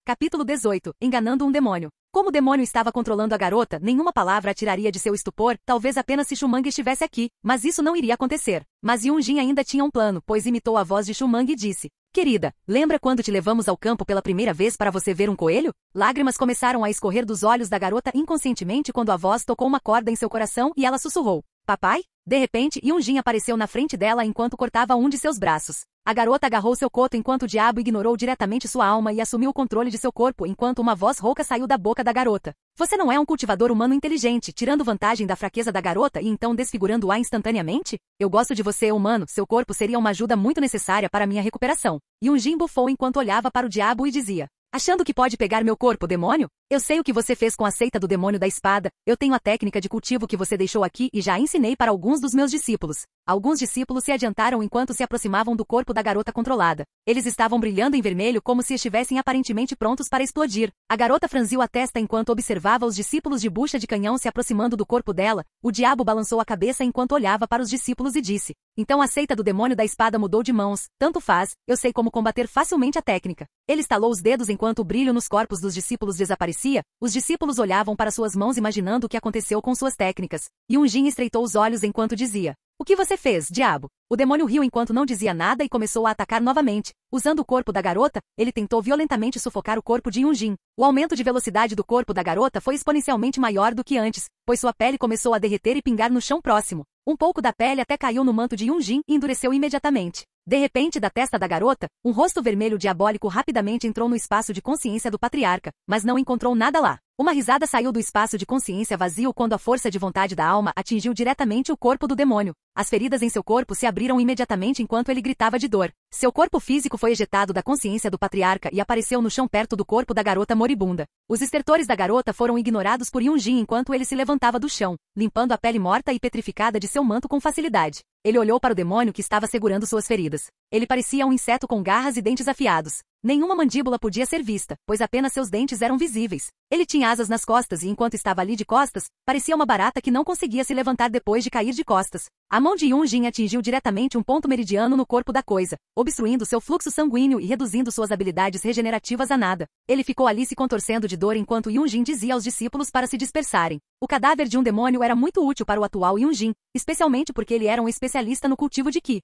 Capítulo 18. Enganando um demônio. Como o demônio estava controlando a garota, nenhuma palavra a tiraria de seu estupor, talvez apenas se Shumang estivesse aqui, mas isso não iria acontecer. Mas Yunjin ainda tinha um plano, pois imitou a voz de Shumang e disse: Querida, lembra quando te levamos ao campo pela primeira vez para você ver um coelho? Lágrimas começaram a escorrer dos olhos da garota inconscientemente quando a voz tocou uma corda em seu coração e ela sussurrou: Papai? De repente, Yunjin apareceu na frente dela enquanto cortava um de seus braços. A garota agarrou seu coto enquanto o diabo ignorou diretamente sua alma e assumiu o controle de seu corpo enquanto uma voz rouca saiu da boca da garota. Você não é um cultivador humano inteligente, tirando vantagem da fraqueza da garota e então desfigurando-a instantaneamente? Eu gosto de você, humano, seu corpo seria uma ajuda muito necessária para minha recuperação. Yunjin bufou enquanto olhava para o diabo e dizia: Achando que pode pegar meu corpo, demônio? Eu sei o que você fez com a seita do demônio da espada, eu tenho a técnica de cultivo que você deixou aqui e já ensinei para alguns dos meus discípulos. Alguns discípulos se adiantaram enquanto se aproximavam do corpo da garota controlada. Eles estavam brilhando em vermelho como se estivessem aparentemente prontos para explodir. A garota franziu a testa enquanto observava os discípulos de bucha de canhão se aproximando do corpo dela. O diabo balançou a cabeça enquanto olhava para os discípulos e disse: Então a seita do demônio da espada mudou de mãos. Tanto faz, eu sei como combater facilmente a técnica. Ele estalou os dedos enquanto o brilho nos corpos dos discípulos desaparecia. Os discípulos olhavam para suas mãos imaginando o que aconteceu com suas técnicas. Yunjin estreitou os olhos enquanto dizia: O que você fez, diabo? O demônio riu enquanto não dizia nada e começou a atacar novamente. Usando o corpo da garota, ele tentou violentamente sufocar o corpo de Yunjin. O aumento de velocidade do corpo da garota foi exponencialmente maior do que antes, pois sua pele começou a derreter e pingar no chão próximo. Um pouco da pele até caiu no manto de Yunjin e endureceu imediatamente. De repente, da testa da garota, um rosto vermelho diabólico rapidamente entrou no espaço de consciência do patriarca, mas não encontrou nada lá. Uma risada saiu do espaço de consciência vazio quando a força de vontade da alma atingiu diretamente o corpo do demônio. As feridas em seu corpo se abriram imediatamente enquanto ele gritava de dor. Seu corpo físico foi ejetado da consciência do patriarca e apareceu no chão perto do corpo da garota moribunda. Os estertores da garota foram ignorados por Yunjin enquanto ele se levantava do chão, limpando a pele morta e petrificada de seu manto com facilidade. Ele olhou para o demônio que estava segurando suas feridas. Ele parecia um inseto com garras e dentes afiados. Nenhuma mandíbula podia ser vista, pois apenas seus dentes eram visíveis. Ele tinha asas nas costas e enquanto estava ali de costas, parecia uma barata que não conseguia se levantar depois de cair de costas. A mão de Yunjin atingiu diretamente um ponto meridiano no corpo da coisa, obstruindo seu fluxo sanguíneo e reduzindo suas habilidades regenerativas a nada. Ele ficou ali se contorcendo de dor enquanto Yunjin dizia aos discípulos para se dispersarem. O cadáver de um demônio era muito útil para o atual Yunjin, especialmente porque ele era um especialista no cultivo de Qi.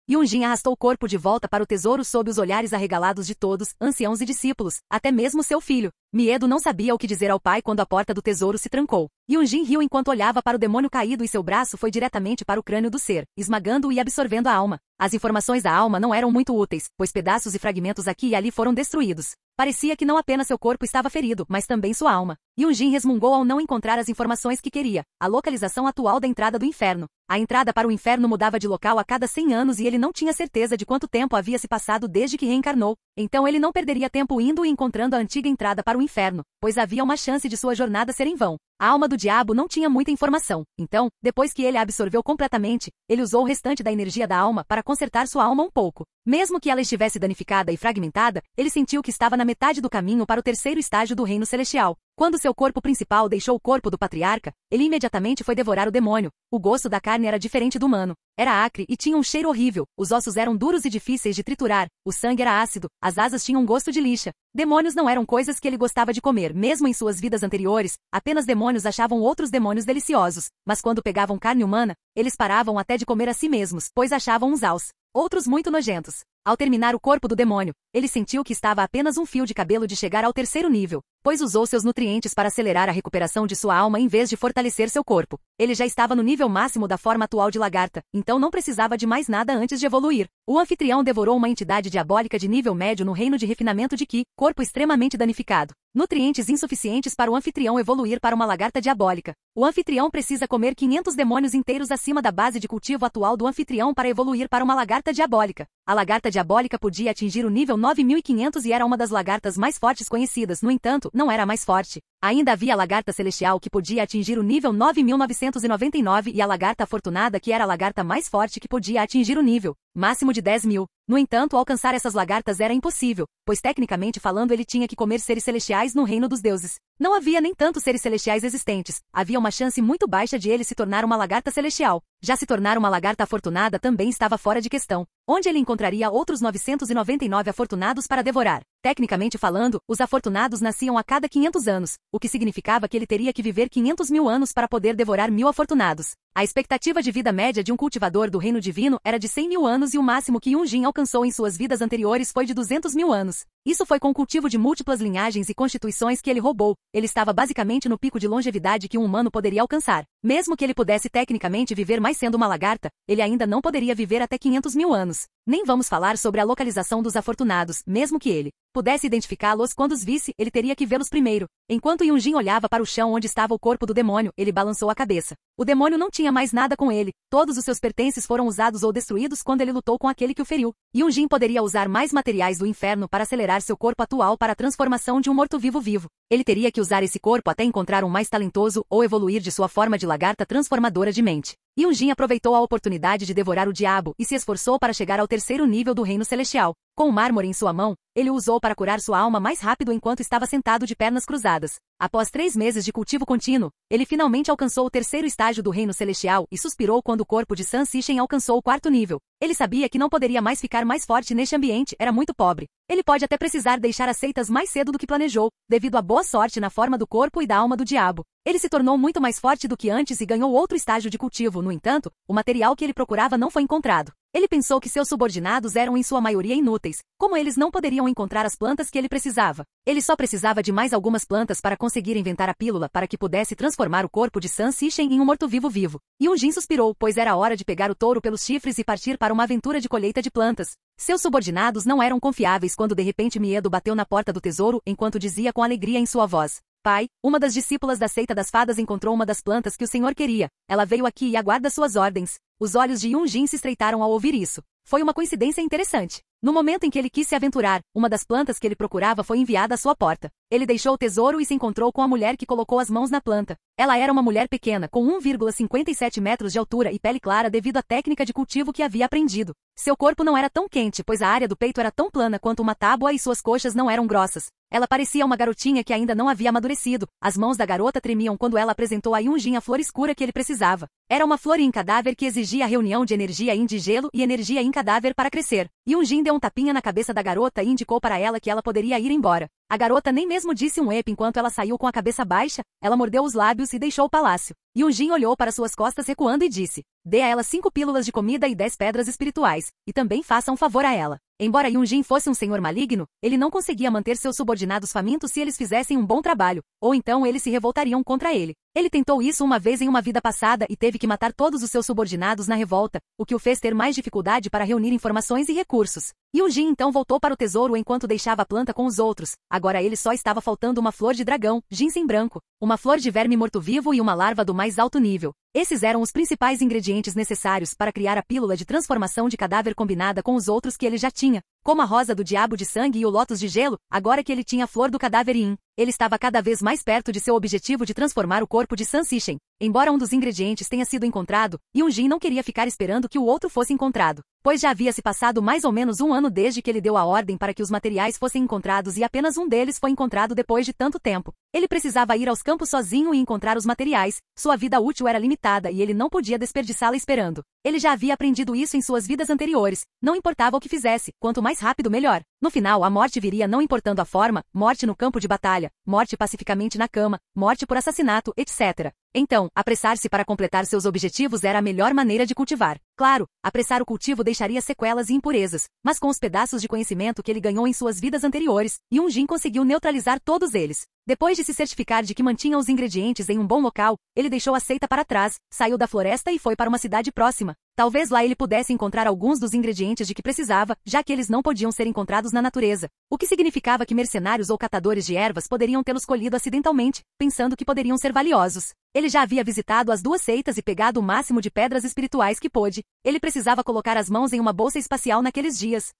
Yunjin arrastou o corpo de volta para o tesouro sob os olhares arregalados de todos, anciãos e discípulos, até mesmo seu filho. Miedo não sabia o que dizer ao pai quando a porta do tesouro se trancou. Yunjin riu enquanto olhava para o demônio caído e seu braço foi diretamente para o crânio do ser, esmagando-o e absorvendo a alma. As informações da alma não eram muito úteis, pois pedaços e fragmentos aqui e ali foram destruídos. Parecia que não apenas seu corpo estava ferido, mas também sua alma. Yunjin resmungou ao não encontrar as informações que queria, a localização atual da entrada do inferno. A entrada para o inferno mudava de local a cada 100 anos e ele não tinha certeza de quanto tempo havia se passado desde que reencarnou. Então ele não perderia tempo indo e encontrando a antiga entrada para o inferno, pois havia uma chance de sua jornada ser em vão. A alma do diabo não tinha muita informação. Então, depois que ele a absorveu completamente, ele usou o restante da energia da alma para consertar sua alma um pouco. Mesmo que ela estivesse danificada e fragmentada, ele sentiu que estava na metade do caminho para o terceiro estágio do reino celestial. Quando seu corpo principal deixou o corpo do patriarca, ele imediatamente foi devorar o demônio. O gosto da carne era diferente do humano. Era acre e tinha um cheiro horrível. Os ossos eram duros e difíceis de triturar. O sangue era ácido. As asas tinham um gosto de lixa. Demônios não eram coisas que ele gostava de comer. Mesmo em suas vidas anteriores, apenas demônios achavam outros demônios deliciosos. Mas quando pegavam carne humana, eles paravam até de comer a si mesmos, pois achavam uns aos outros muito nojentos. Ao terminar o corpo do demônio, ele sentiu que estava a apenas um fio de cabelo de chegar ao terceiro nível, pois usou seus nutrientes para acelerar a recuperação de sua alma em vez de fortalecer seu corpo. Ele já estava no nível máximo da forma atual de lagarta, então não precisava de mais nada antes de evoluir. O anfitrião devorou uma entidade diabólica de nível médio no reino de refinamento de Qi, corpo extremamente danificado. Nutrientes insuficientes para o anfitrião evoluir para uma lagarta diabólica. O anfitrião precisa comer 500 demônios inteiros acima da base de cultivo atual do anfitrião para evoluir para uma lagarta diabólica. A lagarta diabólica podia atingir o nível 9500 e era uma das lagartas mais fortes conhecidas, no entanto, não era a mais forte. Ainda havia a lagarta celestial que podia atingir o nível 9999 e a lagarta afortunada que era a lagarta mais forte que podia atingir o nível máximo de 10.000. No entanto, alcançar essas lagartas era impossível, pois tecnicamente falando ele tinha que comer seres celestiais no reino dos deuses. Não havia nem tantos seres celestiais existentes, havia uma chance muito baixa de ele se tornar uma lagarta celestial. Já se tornar uma lagarta afortunada também estava fora de questão. Onde ele encontraria outros 999 afortunados para devorar? Tecnicamente falando, os afortunados nasciam a cada 500 anos, o que significava que ele teria que viver 500 mil anos para poder devorar 1000 afortunados. A expectativa de vida média de um cultivador do reino divino era de 100 mil anos e o máximo que Yunjin alcançou em suas vidas anteriores foi de 200 mil anos. Isso foi com o cultivo de múltiplas linhagens e constituições que ele roubou. Ele estava basicamente no pico de longevidade que um humano poderia alcançar. Mesmo que ele pudesse tecnicamente viver mais sendo uma lagarta, ele ainda não poderia viver até 500 mil anos. Nem vamos falar sobre a localização dos afortunados, mesmo que ele pudesse identificá-los quando os visse, ele teria que vê-los primeiro. Enquanto Yunjin olhava para o chão onde estava o corpo do demônio, ele balançou a cabeça. O demônio não tinha mais nada com ele. Todos os seus pertences foram usados ou destruídos quando ele lutou com aquele que o feriu. Yunjin poderia usar mais materiais do inferno para acelerar seu corpo atual para a transformação de um morto-vivo vivo. Ele teria que usar esse corpo até encontrar um mais talentoso ou evoluir de sua forma de lagarta transformadora de mente. Yunjin aproveitou a oportunidade de devorar o diabo e se esforçou para chegar ao terceiro nível do reino celestial. Com o mármore em sua mão, ele o usou para curar sua alma mais rápido enquanto estava sentado de pernas cruzadas. Após 3 meses de cultivo contínuo, ele finalmente alcançou o terceiro estágio do reino celestial e suspirou quando o corpo de San Sishen alcançou o 4º nível. Ele sabia que não poderia mais ficar mais forte neste ambiente, era muito pobre. Ele pode até precisar deixar as seitas mais cedo do que planejou, devido à boa sorte na forma do corpo e da alma do diabo. Ele se tornou muito mais forte do que antes e ganhou outro estágio de cultivo. No entanto, o material que ele procurava não foi encontrado. Ele pensou que seus subordinados eram em sua maioria inúteis, como eles não poderiam encontrar as plantas que ele precisava. Ele só precisava de mais algumas plantas para conseguir inventar a pílula para que pudesse transformar o corpo de San Sishen em um morto-vivo vivo. Yunjin suspirou, pois era hora de pegar o touro pelos chifres e partir para uma aventura de colheita de plantas. Seus subordinados não eram confiáveis quando de repente Miedo bateu na porta do tesouro enquanto dizia com alegria em sua voz: Pai, uma das discípulas da seita das fadas encontrou uma das plantas que o senhor queria. Ela veio aqui e aguarda suas ordens. Os olhos de Yunjin se estreitaram ao ouvir isso. Foi uma coincidência interessante. No momento em que ele quis se aventurar, uma das plantas que ele procurava foi enviada à sua porta. Ele deixou o tesouro e se encontrou com a mulher que colocou as mãos na planta. Ela era uma mulher pequena, com 1,57 metros de altura e pele clara devido à técnica de cultivo que havia aprendido. Seu corpo não era tão quente, pois a área do peito era tão plana quanto uma tábua e suas coxas não eram grossas. Ela parecia uma garotinha que ainda não havia amadurecido. As mãos da garota tremiam quando ela apresentou a Yunjin a flor escura que ele precisava. Era uma flor em cadáver que exigia a reunião de energia Yin de gelo e energia em cadáver para crescer. Yunjin deu um tapinha na cabeça da garota e indicou para ela que ela poderia ir embora. A garota nem mesmo disse um ep enquanto ela saiu com a cabeça baixa, ela mordeu os lábios e deixou o palácio. Yunjin olhou para suas costas recuando e disse: Dê a ela 5 pílulas de comida e 10 pedras espirituais, e também faça um favor a ela. Embora Yunjin fosse um senhor maligno, ele não conseguia manter seus subordinados famintos se eles fizessem um bom trabalho, ou então eles se revoltariam contra ele. Ele tentou isso uma vez em uma vida passada e teve que matar todos os seus subordinados na revolta, o que o fez ter mais dificuldade para reunir informações e recursos. Yunjin então voltou para o tesouro enquanto deixava a planta com os outros. Agora ele só estava faltando uma flor de dragão, ginseng branco, uma flor de verme morto-vivo e uma larva do mais alto nível. Esses eram os principais ingredientes necessários para criar a pílula de transformação de cadáver combinada com os outros que ele já tinha, como a rosa do diabo de sangue e o lótus de gelo. Agora que ele tinha a flor do cadáver Yin, ele estava cada vez mais perto de seu objetivo de transformar o corpo de San Sishen. Embora um dos ingredientes tenha sido encontrado, Yunjin não queria ficar esperando que o outro fosse encontrado, pois já havia se passado mais ou menos 1 ano desde que ele deu a ordem para que os materiais fossem encontrados e apenas um deles foi encontrado depois de tanto tempo. Ele precisava ir aos campos sozinho e encontrar os materiais. Sua vida útil era limitada e ele não podia desperdiçá-la esperando. Ele já havia aprendido isso em suas vidas anteriores. Não importava o que fizesse, quanto mais rápido melhor. No final, a morte viria não importando a forma: morte no campo de batalha, morte pacificamente na cama, morte por assassinato, etc. Então, apressar-se para completar seus objetivos era a melhor maneira de cultivar. Claro, apressar o cultivo deixaria sequelas e impurezas, mas com os pedaços de conhecimento que ele ganhou em suas vidas anteriores, Yunjin conseguiu neutralizar todos eles. Depois de se certificar de que mantinha os ingredientes em um bom local, ele deixou a seita para trás, saiu da floresta e foi para uma cidade próxima. Talvez lá ele pudesse encontrar alguns dos ingredientes de que precisava, já que eles não podiam ser encontrados na natureza. O que significava que mercenários ou catadores de ervas poderiam tê-los colhido acidentalmente, pensando que poderiam ser valiosos. Ele já havia visitado as 2 seitas e pegado o máximo de pedras espirituais que pôde. Ele precisava colocar as mãos em uma bolsa espacial naqueles dias.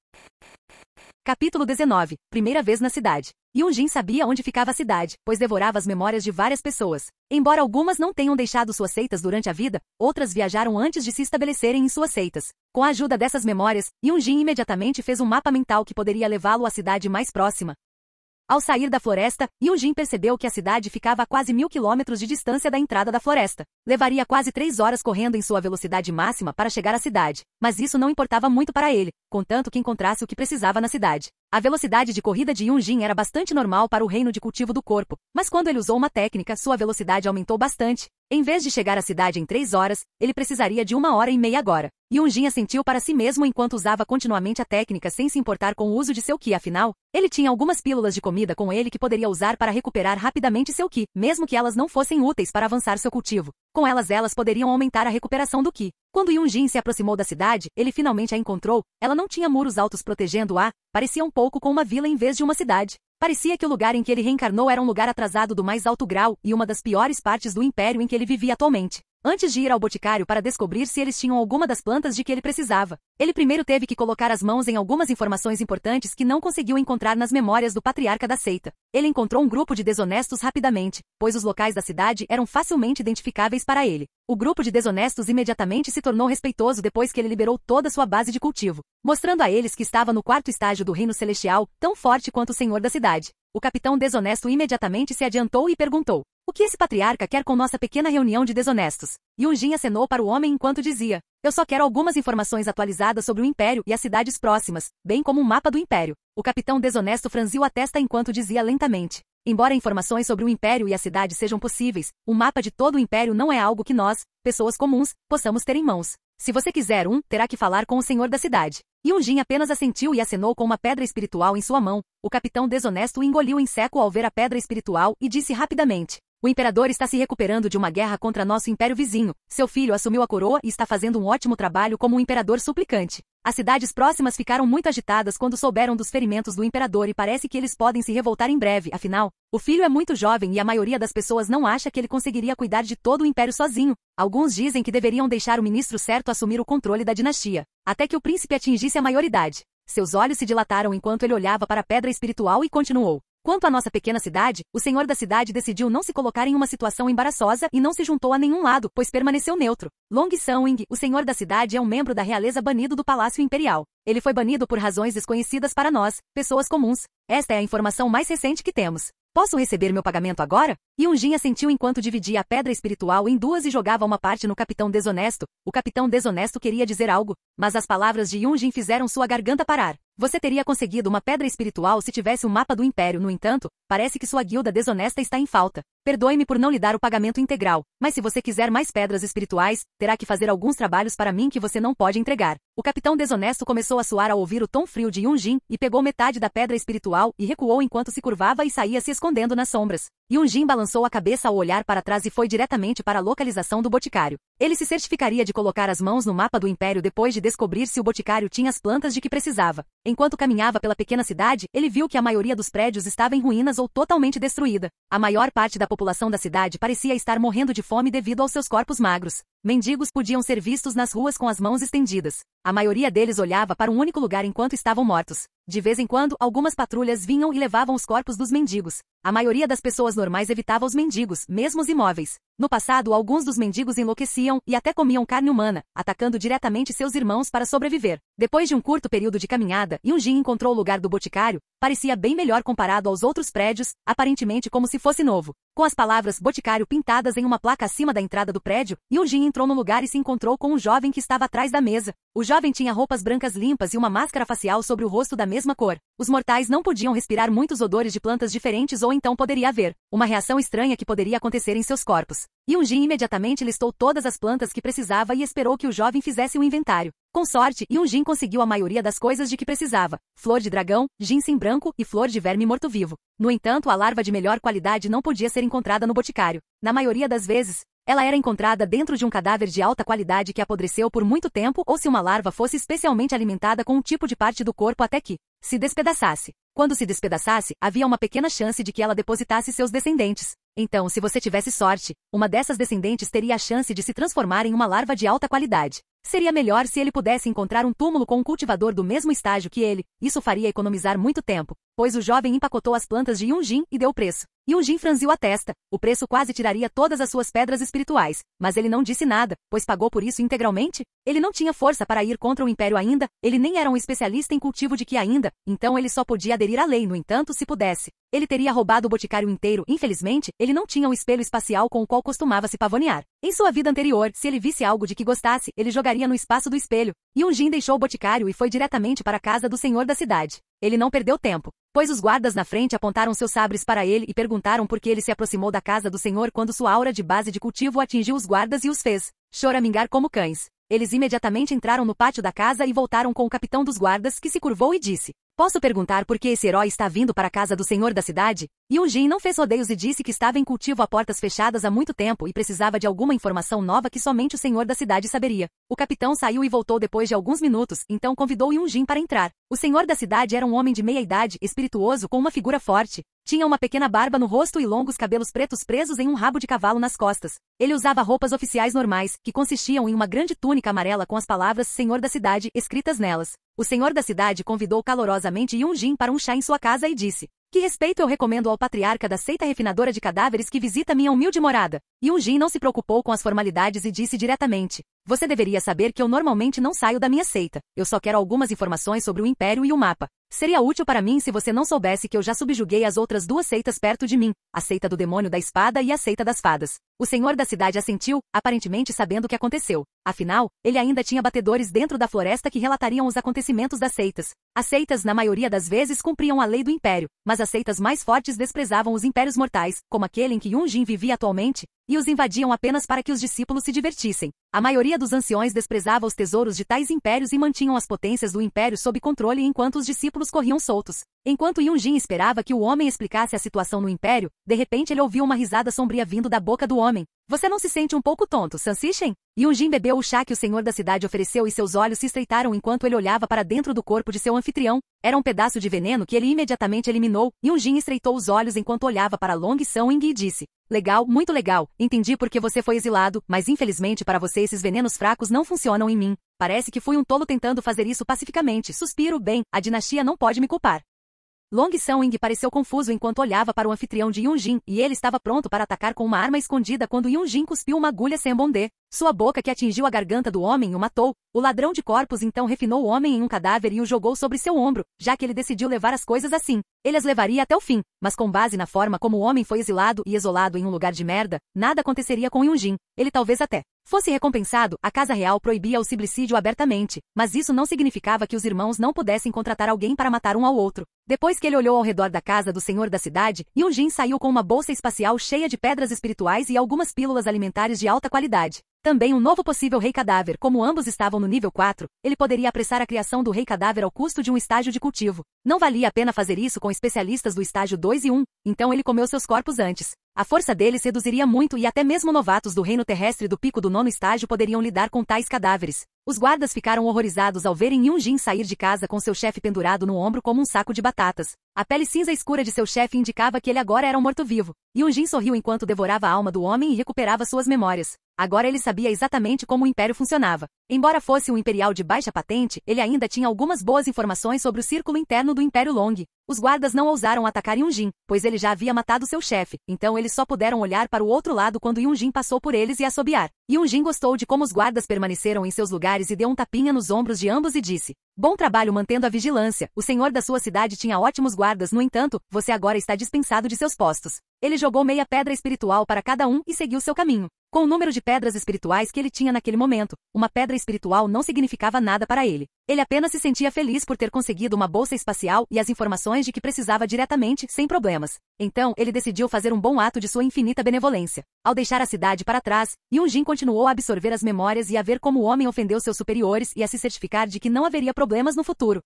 Capítulo 19. Primeira vez na cidade. Yunjin sabia onde ficava a cidade, pois devorava as memórias de várias pessoas. Embora algumas não tenham deixado suas seitas durante a vida, outras viajaram antes de se estabelecerem em suas seitas. Com a ajuda dessas memórias, Yunjin imediatamente fez um mapa mental que poderia levá-lo à cidade mais próxima. Ao sair da floresta, Yunjin percebeu que a cidade ficava a quase 1000 quilômetros de distância da entrada da floresta. Levaria quase 3 horas correndo em sua velocidade máxima para chegar à cidade, mas isso não importava muito para ele, contanto que encontrasse o que precisava na cidade. A velocidade de corrida de Yunjin era bastante normal para o reino de cultivo do corpo, mas quando ele usou uma técnica, sua velocidade aumentou bastante. Em vez de chegar à cidade em 3 horas, ele precisaria de 1h30 agora. Yunjin assentiu para si mesmo enquanto usava continuamente a técnica sem se importar com o uso de seu Ki, afinal, ele tinha algumas pílulas de comida com ele que poderia usar para recuperar rapidamente seu Ki, mesmo que elas não fossem úteis para avançar seu cultivo. Com elas poderiam aumentar a recuperação do Ki. Quando Yunjin se aproximou da cidade, ele finalmente a encontrou. Ela não tinha muros altos protegendo-a, parecia um pouco com uma vila em vez de uma cidade. Parecia que o lugar em que ele reencarnou era um lugar atrasado do mais alto grau e uma das piores partes do império em que ele vivia atualmente. Antes de ir ao boticário para descobrir se eles tinham alguma das plantas de que ele precisava, ele primeiro teve que colocar as mãos em algumas informações importantes que não conseguiu encontrar nas memórias do patriarca da seita. Ele encontrou um grupo de desonestos rapidamente, pois os locais da cidade eram facilmente identificáveis para ele. O grupo de desonestos imediatamente se tornou respeitoso depois que ele liberou toda sua base de cultivo, mostrando a eles que estava no 4º estágio do reino celestial, tão forte quanto o senhor da cidade. O capitão desonesto imediatamente se adiantou e perguntou: "O que esse patriarca quer com nossa pequena reunião de desonestos?" Yunjin acenou para o homem enquanto dizia: "Eu só quero algumas informações atualizadas sobre o Império e as cidades próximas, bem como um mapa do Império." O capitão desonesto franziu a testa enquanto dizia lentamente: "Embora informações sobre o Império e a cidade sejam possíveis, um mapa de todo o Império não é algo que nós, pessoas comuns, possamos ter em mãos. Se você quiser terá que falar com o senhor da cidade." Yunjin apenas assentiu e acenou com uma pedra espiritual em sua mão. O capitão desonesto engoliu em seco ao ver a pedra espiritual e disse rapidamente: "O imperador está se recuperando de uma guerra contra nosso império vizinho. Seu filho assumiu a coroa e está fazendo um ótimo trabalho como um imperador suplicante. As cidades próximas ficaram muito agitadas quando souberam dos ferimentos do imperador e parece que eles podem se revoltar em breve, afinal, o filho é muito jovem e a maioria das pessoas não acha que ele conseguiria cuidar de todo o império sozinho. Alguns dizem que deveriam deixar o ministro certo assumir o controle da dinastia, até que o príncipe atingisse a maioridade." Seus olhos se dilataram enquanto ele olhava para a pedra espiritual e continuou: "Quanto à nossa pequena cidade, o senhor da cidade decidiu não se colocar em uma situação embaraçosa e não se juntou a nenhum lado, pois permaneceu neutro. Long Sawing, o senhor da cidade é um membro da realeza banido do Palácio Imperial. Ele foi banido por razões desconhecidas para nós, pessoas comuns. Esta é a informação mais recente que temos. Posso receber meu pagamento agora?" Yunjin assentiu enquanto dividia a pedra espiritual em duas e jogava uma parte no capitão desonesto. O capitão desonesto queria dizer algo, mas as palavras de Yunjin fizeram sua garganta parar. "Você teria conseguido uma pedra espiritual se tivesse um mapa do Império, no entanto, parece que sua guilda desonesta está em falta. Perdoe-me por não lhe dar o pagamento integral, mas se você quiser mais pedras espirituais, terá que fazer alguns trabalhos para mim que você não pode entregar." O capitão desonesto começou a suar ao ouvir o tom frio de Yunjin e pegou metade da pedra espiritual e recuou enquanto se curvava e saía se escondendo nas sombras. Yunjin balançou a cabeça ao olhar para trás e foi diretamente para a localização do boticário. Ele se certificaria de colocar as mãos no mapa do Império depois de descobrir se o boticário tinha as plantas de que precisava. Enquanto caminhava pela pequena cidade, ele viu que a maioria dos prédios estava em ruínas ou totalmente destruída. A maior parte da população da cidade parecia estar morrendo de fome devido aos seus corpos magros. Mendigos podiam ser vistos nas ruas com as mãos estendidas. A maioria deles olhava para um único lugar enquanto estavam mortos. De vez em quando, algumas patrulhas vinham e levavam os corpos dos mendigos. A maioria das pessoas normais evitava os mendigos, mesmo os imóveis. No passado, alguns dos mendigos enlouqueciam e até comiam carne humana, atacando diretamente seus irmãos para sobreviver. Depois de um curto período de caminhada, Yunjin encontrou o lugar do boticário. Parecia bem melhor comparado aos outros prédios, aparentemente como se fosse novo. Com as palavras boticário pintadas em uma placa acima da entrada do prédio, Yunjin entrou no lugar e se encontrou com um jovem que estava atrás da mesa. O jovem tinha roupas brancas limpas e uma máscara facial sobre o rosto da mesma cor. Os mortais não podiam respirar muitos odores de plantas diferentes ou então poderia haver uma reação estranha que poderia acontecer em seus corpos. Yunjin imediatamente listou todas as plantas que precisava e esperou que o jovem fizesse o inventário. Com sorte, Yunjin conseguiu a maioria das coisas de que precisava: flor de dragão, ginseng branco e flor de verme morto-vivo. No entanto, a larva de melhor qualidade não podia ser encontrada no boticário. Na maioria das vezes, ela era encontrada dentro de um cadáver de alta qualidade que apodreceu por muito tempo ou se uma larva fosse especialmente alimentada com um tipo de parte do corpo até que se despedaçasse. Quando se despedaçasse, havia uma pequena chance de que ela depositasse seus descendentes. Então, se você tivesse sorte, uma dessas descendentes teria a chance de se transformar em uma larva de alta qualidade. Seria melhor se ele pudesse encontrar um túmulo com um cultivador do mesmo estágio que ele. Isso faria economizar muito tempo, pois o jovem empacotou as plantas de Yunjin e deu o preço. Yunjin franziu a testa. O preço quase tiraria todas as suas pedras espirituais, mas ele não disse nada, pois pagou por isso integralmente. Ele não tinha força para ir contra o Império ainda, ele nem era um especialista em cultivo de Qi ainda, então ele só podia aderir à lei, no entanto, se pudesse. Ele teria roubado o boticário inteiro, infelizmente, ele não tinha um espelho espacial com o qual costumava se pavonear. Em sua vida anterior, se ele visse algo de que gostasse, ele jogaria no espaço do espelho. Yunjin deixou o boticário e foi diretamente para a casa do senhor da cidade. Ele não perdeu tempo, pois os guardas na frente apontaram seus sabres para ele e perguntaram por que ele se aproximou da casa do senhor quando sua aura de base de cultivo atingiu os guardas e os fez choramingar como cães. Eles imediatamente entraram no pátio da casa e voltaram com o capitão dos guardas, que se curvou e disse: "Posso perguntar por que esse herói está vindo para a casa do senhor da cidade?" Yunjin não fez rodeios e disse que estava em cultivo a portas fechadas há muito tempo e precisava de alguma informação nova que somente o senhor da cidade saberia. O capitão saiu e voltou depois de alguns minutos, então convidou Yunjin para entrar. O senhor da cidade era um homem de meia idade, espirituoso com uma figura forte. Tinha uma pequena barba no rosto e longos cabelos pretos presos em um rabo de cavalo nas costas. Ele usava roupas oficiais normais, que consistiam em uma grande túnica amarela com as palavras Senhor da Cidade escritas nelas. O senhor da cidade convidou calorosamente Yunjin para um chá em sua casa e disse: "Que respeito eu recomendo ao patriarca da seita refinadora de cadáveres que visita minha humilde morada." Yunjin não se preocupou com as formalidades e disse diretamente: "Você deveria saber que eu normalmente não saio da minha seita. Eu só quero algumas informações sobre o Império e o mapa. Seria útil para mim se você não soubesse que eu já subjuguei as outras duas seitas perto de mim, a seita do demônio da espada e a seita das fadas." O senhor da cidade assentiu, aparentemente sabendo o que aconteceu. Afinal, ele ainda tinha batedores dentro da floresta que relatariam os acontecimentos das seitas. As seitas, na maioria das vezes, cumpriam a lei do Império, mas as seitas mais fortes desprezavam os impérios mortais, como aquele em que Yunjin vivia atualmente, e os invadiam apenas para que os discípulos se divertissem. A maioria dos anciões desprezava os tesouros de tais impérios e mantinham as potências do império sob controle enquanto os discípulos corriam soltos. Enquanto Yunjin esperava que o homem explicasse a situação no império, de repente ele ouviu uma risada sombria vindo da boca do homem. "Você não se sente um pouco tonto, Sansishen?" Yunjin bebeu o chá que o senhor da cidade ofereceu e seus olhos se estreitaram enquanto ele olhava para dentro do corpo de seu anfitrião. Era um pedaço de veneno que ele imediatamente eliminou. Yunjin estreitou os olhos enquanto olhava para Long Song e disse: "Legal, muito legal. Entendi por que você foi exilado, mas infelizmente para você esses venenos fracos não funcionam em mim. Parece que fui um tolo tentando fazer isso pacificamente. Suspiro, bem, a dinastia não pode me culpar." Long Song pareceu confuso enquanto olhava para o anfitrião de Yunjin, e ele estava pronto para atacar com uma arma escondida quando Yunjin cuspiu uma agulha sem bondê. Sua boca que atingiu a garganta do homem o matou. O ladrão de corpos então refinou o homem em um cadáver e o jogou sobre seu ombro, já que ele decidiu levar as coisas assim. Ele as levaria até o fim, mas com base na forma como o homem foi exilado e isolado em um lugar de merda, nada aconteceria com Yunjin. Ele talvez até fosse recompensado. A Casa Real proibia o sublicídio abertamente, mas isso não significava que os irmãos não pudessem contratar alguém para matar um ao outro. Depois que ele olhou ao redor da casa do senhor da cidade, Yunjin saiu com uma bolsa espacial cheia de pedras espirituais e algumas pílulas alimentares de alta qualidade. Também um novo possível Rei Cadáver. Como ambos estavam no nível 4, ele poderia apressar a criação do Rei Cadáver ao custo de um estágio de cultivo. Não valia a pena fazer isso com especialistas do estágio 2 e 1, então ele comeu seus corpos antes. A força deles reduziria muito e até mesmo novatos do reino terrestre do pico do 9º estágio poderiam lidar com tais cadáveres. Os guardas ficaram horrorizados ao verem Yunjin sair de casa com seu chefe pendurado no ombro como um saco de batatas. A pele cinza escura de seu chefe indicava que ele agora era um morto-vivo. Yunjin sorriu enquanto devorava a alma do homem e recuperava suas memórias. Agora ele sabia exatamente como o Império funcionava. Embora fosse um imperial de baixa patente, ele ainda tinha algumas boas informações sobre o círculo interno do Império Long. Os guardas não ousaram atacar Yunjin, pois ele já havia matado seu chefe, então eles só puderam olhar para o outro lado quando Yunjin passou por eles e assobiar. Yunjin gostou de como os guardas permaneceram em seus lugares e deu um tapinha nos ombros de ambos e disse: "Bom trabalho mantendo a vigilância. O senhor da sua cidade tinha ótimos guardas, no entanto, você agora está dispensado de seus postos." Ele jogou meia pedra espiritual para cada um e seguiu seu caminho. Com o número de pedras espirituais que ele tinha naquele momento, uma pedra espiritual não significava nada para ele. Ele apenas se sentia feliz por ter conseguido uma bolsa espacial e as informações de que precisava diretamente, sem problemas. Então, ele decidiu fazer um bom ato de sua infinita benevolência. Ao deixar a cidade para trás, Yunjin continuou a absorver as memórias e a ver como o homem ofendeu seus superiores e a se certificar de que não haveria problemas no futuro.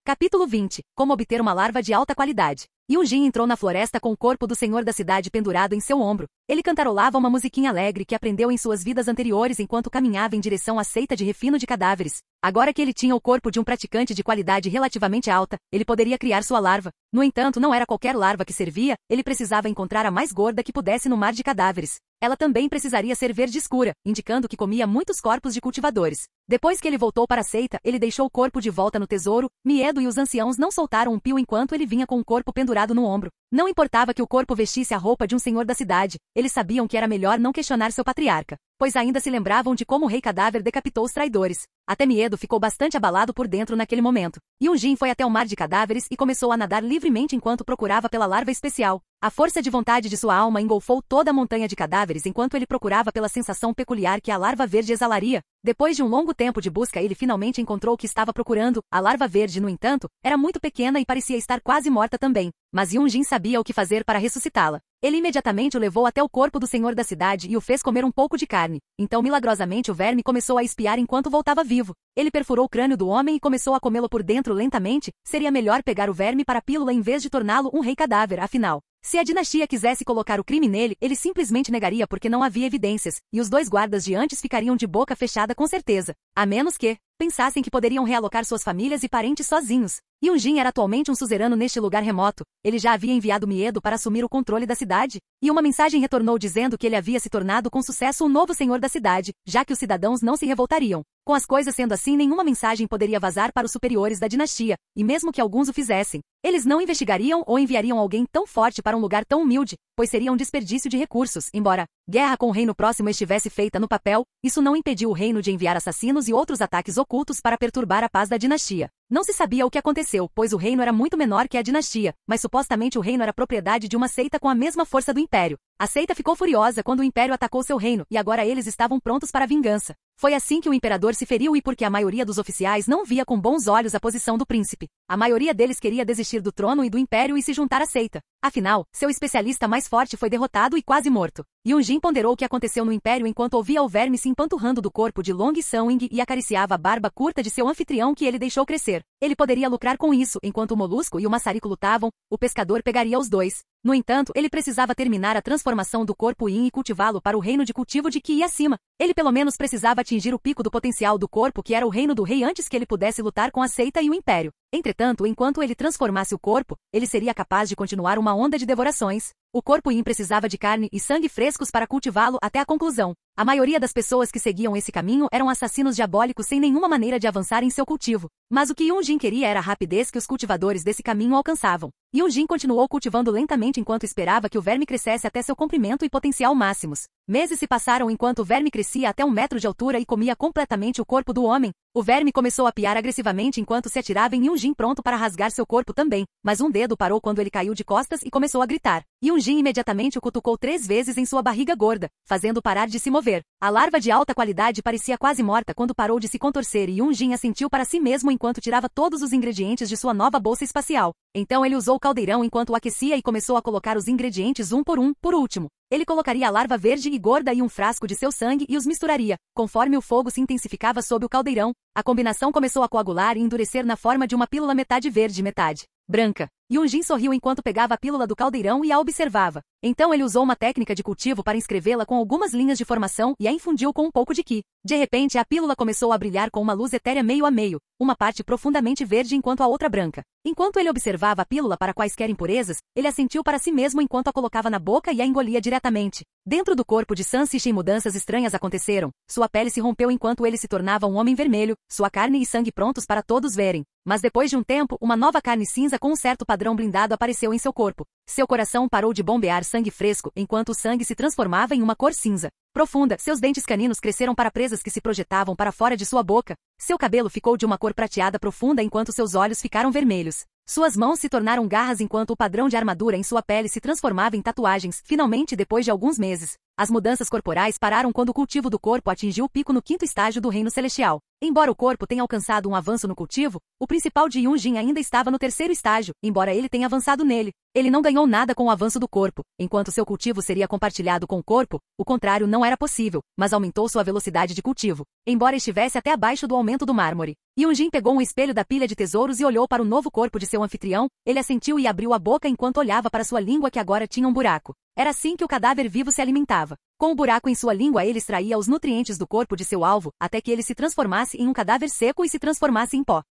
Capítulo 20. Como obter uma larva de alta qualidade. Yunjin entrou na floresta com o corpo do senhor da cidade pendurado em seu ombro. Ele cantarolava uma musiquinha alegre que aprendeu em suas vidas anteriores enquanto caminhava em direção à seita de refino de cadáveres. Agora que ele tinha o corpo de um praticante de qualidade relativamente alta, ele poderia criar sua larva. No entanto, não era qualquer larva que servia, ele precisava encontrar a mais gorda que pudesse no mar de cadáveres. Ela também precisaria ser verde escura, indicando que comia muitos corpos de cultivadores. Depois que ele voltou para a seita, ele deixou o corpo de volta no tesouro. Miedo e os anciãos não soltaram um pio enquanto ele vinha com o corpo pendurado pendurado no ombro. Não importava que o corpo vestisse a roupa de um senhor da cidade, eles sabiam que era melhor não questionar seu patriarca, pois ainda se lembravam de como o rei cadáver decapitou os traidores. Até Miedo ficou bastante abalado por dentro naquele momento. Yunjin foi até o mar de cadáveres e começou a nadar livremente enquanto procurava pela larva especial. A força de vontade de sua alma engolfou toda a montanha de cadáveres enquanto ele procurava pela sensação peculiar que a larva verde exalaria. Depois de um longo tempo de busca, ele finalmente encontrou o que estava procurando. A larva verde, no entanto, era muito pequena e parecia estar quase morta também. Mas Yunjin sabia o que fazer para ressuscitá-la. Ele imediatamente o levou até o corpo do senhor da cidade e o fez comer um pouco de carne. Então, milagrosamente, o verme começou a espiar enquanto voltava vivo. Ele perfurou o crânio do homem e começou a comê-lo por dentro lentamente. Seria melhor pegar o verme para a pílula em vez de torná-lo um rei cadáver, afinal. Se a dinastia quisesse colocar o crime nele, ele simplesmente negaria porque não havia evidências, e os dois guardas de antes ficariam de boca fechada com certeza. A menos que pensassem que poderiam realocar suas famílias e parentes sozinhos. Yunjin era atualmente um suzerano neste lugar remoto. Ele já havia enviado Miedo para assumir o controle da cidade, e uma mensagem retornou dizendo que ele havia se tornado com sucesso o novo senhor da cidade, já que os cidadãos não se revoltariam. Com as coisas sendo assim, nenhuma mensagem poderia vazar para os superiores da dinastia, e mesmo que alguns o fizessem, eles não investigariam ou enviariam alguém tão forte para um lugar tão humilde, pois seria um desperdício de recursos. Embora guerra com o reino próximo estivesse feita no papel, isso não impediu o reino de enviar assassinos e outros ataques ocultos para perturbar a paz da dinastia. Não se sabia o que aconteceu, pois o reino era muito menor que a dinastia, mas supostamente o reino era propriedade de uma seita com a mesma força do império. A seita ficou furiosa quando o império atacou seu reino, e agora eles estavam prontos para a vingança. Foi assim que o imperador se feriu e porque a maioria dos oficiais não via com bons olhos a posição do príncipe. A maioria deles queria desistir do trono e do império e se juntar à seita. Afinal, seu especialista mais forte foi derrotado e quase morto. Yunjin ponderou o que aconteceu no império enquanto ouvia o verme se empanturrando do corpo de Long Sawing e acariciava a barba curta de seu anfitrião que ele deixou crescer. Ele poderia lucrar com isso, enquanto o molusco e o maçarico lutavam, o pescador pegaria os dois. No entanto, ele precisava terminar a transformação do corpo Yin e cultivá-lo para o reino de cultivo de Qi e acima. Ele pelo menos precisava atingir o pico do potencial do corpo que era o reino do rei antes que ele pudesse lutar com a seita e o império. Entretanto, enquanto ele transformasse o corpo, ele seria capaz de continuar uma onda de devorações. O corpo Yin precisava de carne e sangue frescos para cultivá-lo até a conclusão. A maioria das pessoas que seguiam esse caminho eram assassinos diabólicos sem nenhuma maneira de avançar em seu cultivo. Mas o que Yunjin queria era a rapidez que os cultivadores desse caminho alcançavam. Yunjin continuou cultivando lentamente enquanto esperava que o verme crescesse até seu comprimento e potencial máximos. Meses se passaram enquanto o verme crescia até 1 metro de altura e comia completamente o corpo do homem. O verme começou a piar agressivamente enquanto se atirava em Yunjin pronto para rasgar seu corpo também, mas um dedo parou quando ele caiu de costas e começou a gritar. Yunjin imediatamente o cutucou 3 vezes em sua barriga gorda, fazendo parar de se mover. A larva de alta qualidade parecia quase morta quando parou de se contorcer e Yunjin assentiu para si mesmo enquanto tirava todos os ingredientes de sua nova bolsa espacial. Então ele usou o caldeirão enquanto o aquecia e começou a colocar os ingredientes um. Por último, ele colocaria a larva verde e gorda e um frasco de seu sangue e os misturaria. Conforme o fogo se intensificava sob o caldeirão, a combinação começou a coagular e endurecer na forma de uma pílula metade verde e metade branca. Yunjin sorriu enquanto pegava a pílula do caldeirão e a observava. Então ele usou uma técnica de cultivo para inscrevê-la com algumas linhas de formação e a infundiu com um pouco de Qi. De repente, a pílula começou a brilhar com uma luz etérea meio a meio, uma parte profundamente verde enquanto a outra branca. Enquanto ele observava a pílula para quaisquer impurezas, ele assentiu para si mesmo enquanto a colocava na boca e a engolia diretamente. Dentro do corpo de San Sichin mudanças estranhas aconteceram. Sua pele se rompeu enquanto ele se tornava um homem vermelho, sua carne e sangue prontos para todos verem. Mas depois de um tempo, uma nova carne cinza com um certo padrão blindado apareceu em seu corpo. Seu coração parou de bombear sangue fresco enquanto o sangue se transformava em uma cor cinza profunda. Seus dentes caninos cresceram para presas que se projetavam para fora de sua boca. Seu cabelo ficou de uma cor prateada profunda enquanto seus olhos ficaram vermelhos. Suas mãos se tornaram garras enquanto o padrão de armadura em sua pele se transformava em tatuagens. Finalmente, depois de alguns meses, as mudanças corporais pararam quando o cultivo do corpo atingiu o pico no 5º estágio do reino celestial. Embora o corpo tenha alcançado um avanço no cultivo, o principal de Yunjin ainda estava no 3º estágio, embora ele tenha avançado nele. Ele não ganhou nada com o avanço do corpo. Enquanto seu cultivo seria compartilhado com o corpo, o contrário não era possível, mas aumentou sua velocidade de cultivo, embora estivesse até abaixo do aumento do mármore. Yunjin pegou um espelho da pilha de tesouros e olhou para o novo corpo de seu anfitrião. Ele assentiu e abriu a boca enquanto olhava para sua língua que agora tinha um buraco. Era assim que o cadáver vivo se alimentava. Com o buraco em sua língua ele extraía os nutrientes do corpo de seu alvo, até que ele se transformasse em um cadáver seco e se transformasse em pó.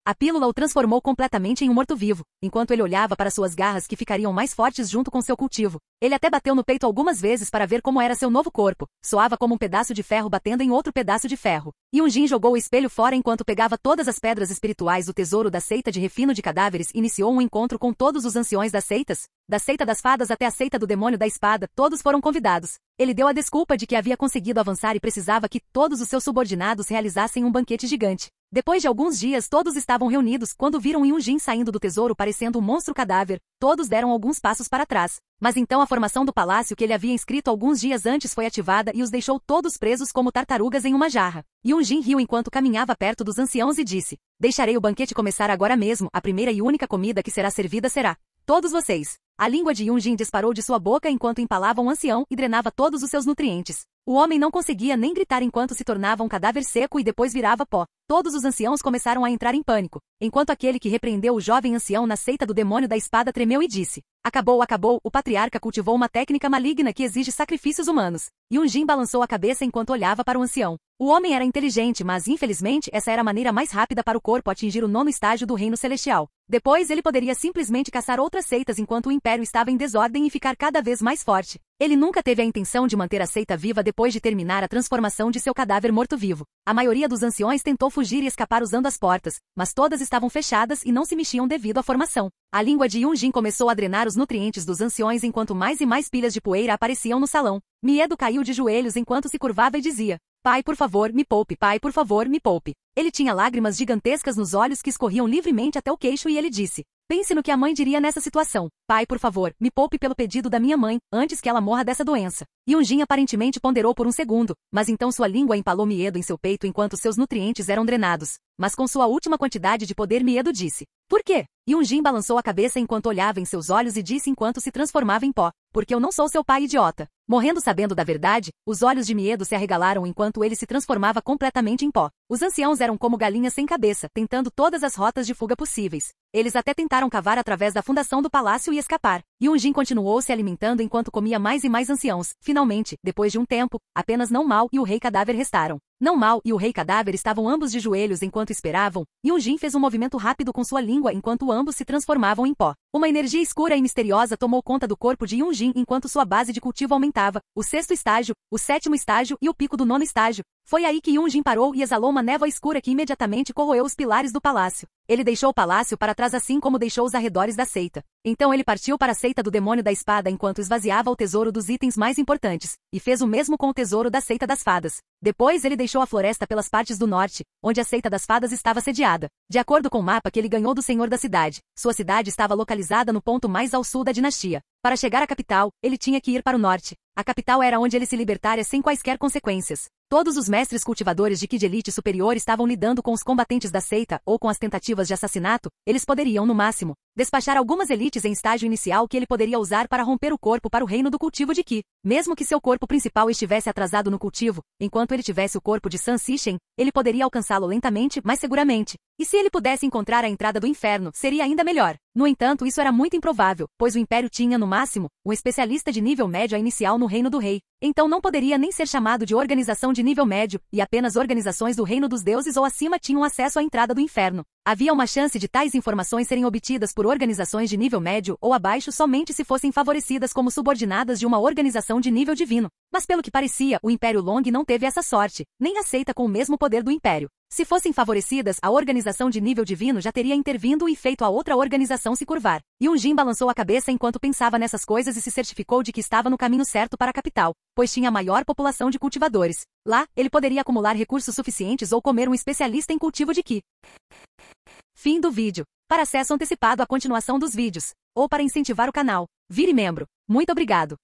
A pílula o transformou completamente em um morto-vivo, enquanto ele olhava para suas garras que ficariam mais fortes junto com seu cultivo. Ele até bateu no peito algumas vezes para ver como era seu novo corpo. Soava como um pedaço de ferro batendo em outro pedaço de ferro. Yunjin jogou o espelho fora enquanto pegava todas as pedras espirituais do tesouro da seita de refino de cadáveres e iniciou um encontro com todos os anciões das seitas. Da seita das fadas até a seita do demônio da espada, todos foram convidados. Ele deu a desculpa de que havia conseguido avançar e precisava que todos os seus subordinados realizassem um banquete gigante. Depois de alguns dias todos estavam reunidos quando viram Yunjin saindo do tesouro parecendo um monstro cadáver. Todos deram alguns passos para trás. Mas então a formação do palácio que ele havia inscrito alguns dias antes foi ativada e os deixou todos presos como tartarugas em uma jarra. Yunjin riu enquanto caminhava perto dos anciãos e disse: "Deixarei o banquete começar agora mesmo. A primeira e única comida que será servida será todos vocês." A língua de Yunjin disparou de sua boca enquanto empalava um ancião e drenava todos os seus nutrientes. O homem não conseguia nem gritar enquanto se tornava um cadáver seco e depois virava pó. Todos os anciãos começaram a entrar em pânico, enquanto aquele que repreendeu o jovem ancião na seita do demônio da espada tremeu e disse: "Acabou, acabou." O patriarca cultivou uma técnica maligna que exige sacrifícios humanos. Yunjin balançou a cabeça enquanto olhava para o ancião. O homem era inteligente, mas infelizmente essa era a maneira mais rápida para o corpo atingir o 9º estágio do reino celestial. Depois ele poderia simplesmente caçar outras seitas enquanto o império estava em desordem e ficar cada vez mais forte. Ele nunca teve a intenção de manter a seita viva depois de terminar a transformação de seu cadáver morto-vivo. A maioria dos anciões tentou fugir e escapar usando as portas, mas todas estavam fechadas e não se mexiam devido à formação. A língua de Yunjin começou a drenar os nutrientes dos anciões enquanto mais e mais pilhas de poeira apareciam no salão. Miedo caiu de joelhos enquanto se curvava e dizia: "Pai, por favor, me poupe. Pai, por favor, me poupe." Ele tinha lágrimas gigantescas nos olhos que escorriam livremente até o queixo e ele disse: "Pense no que a mãe diria nessa situação. Pai, por favor, me poupe pelo pedido da minha mãe, antes que ela morra dessa doença." Yunjin aparentemente ponderou por um segundo, mas então sua língua empalou Miedo em seu peito enquanto seus nutrientes eram drenados. Mas com sua última quantidade de poder Miedo disse: "Por quê?" Yunjin balançou a cabeça enquanto olhava em seus olhos e disse enquanto se transformava em pó: "Porque eu não sou seu pai, idiota." Morrendo sabendo da verdade, os olhos de Miedo se arregalaram enquanto ele se transformava completamente em pó. Os anciãos eram como galinhas sem cabeça, tentando todas as rotas de fuga possíveis. Eles até tentaram cavar através da fundação do palácio e escapar. Yunjin continuou se alimentando enquanto comia mais e mais anciãos. Finalmente, depois de um tempo, apenas Não Mal e o Rei Cadáver restaram. Não Mal e o Rei Cadáver estavam ambos de joelhos enquanto esperavam. Yunjin fez um movimento rápido com sua língua enquanto ambos se transformavam em pó. Uma energia escura e misteriosa tomou conta do corpo de Yunjin enquanto sua base de cultivo aumentava. O 6º estágio, o 7º estágio e o pico do 9º estágio. Foi aí que Yunjin parou e exalou uma névoa escura que imediatamente corroeu os pilares do palácio. Ele deixou o palácio para trás assim como deixou os arredores da seita. Então ele partiu para a seita do demônio da espada enquanto esvaziava o tesouro dos itens mais importantes, e fez o mesmo com o tesouro da seita das fadas. Depois ele deixou a floresta pelas partes do norte, onde a seita das fadas estava sediada. De acordo com o mapa que ele ganhou do senhor da cidade, sua cidade estava localizada no ponto mais ao sul da dinastia. Para chegar à capital, ele tinha que ir para o norte. A capital era onde ele se libertaria sem quaisquer consequências. Todos os mestres cultivadores de Ki de elite superior estavam lidando com os combatentes da seita ou com as tentativas de assassinato. Eles poderiam, no máximo, despachar algumas elites em estágio inicial que ele poderia usar para romper o corpo para o reino do cultivo de Ki. Mesmo que seu corpo principal estivesse atrasado no cultivo, enquanto ele tivesse o corpo de San Sishen, ele poderia alcançá-lo lentamente, mas seguramente. E se ele pudesse encontrar a entrada do inferno, seria ainda melhor. No entanto, isso era muito improvável, pois o Império tinha, no máximo, um especialista de nível médio a inicial no Reino do Rei. Então não poderia nem ser chamado de organização de nível médio, e apenas organizações do Reino dos Deuses ou acima tinham acesso à entrada do inferno. Havia uma chance de tais informações serem obtidas por organizações de nível médio ou abaixo somente se fossem favorecidas como subordinadas de uma organização de nível divino. Mas pelo que parecia, o Império Long não teve essa sorte, nem aceita com o mesmo poder do Império. Se fossem favorecidas, a organização de nível divino já teria intervindo e feito a outra organização se curvar. Yunjin balançou a cabeça enquanto pensava nessas coisas e se certificou de que estava no caminho certo para a capital, pois tinha a maior população de cultivadores. Lá, ele poderia acumular recursos suficientes ou comer um especialista em cultivo de Ki. Fim do vídeo. Para acesso antecipado à continuação dos vídeos, ou para incentivar o canal, vire membro. Muito obrigado.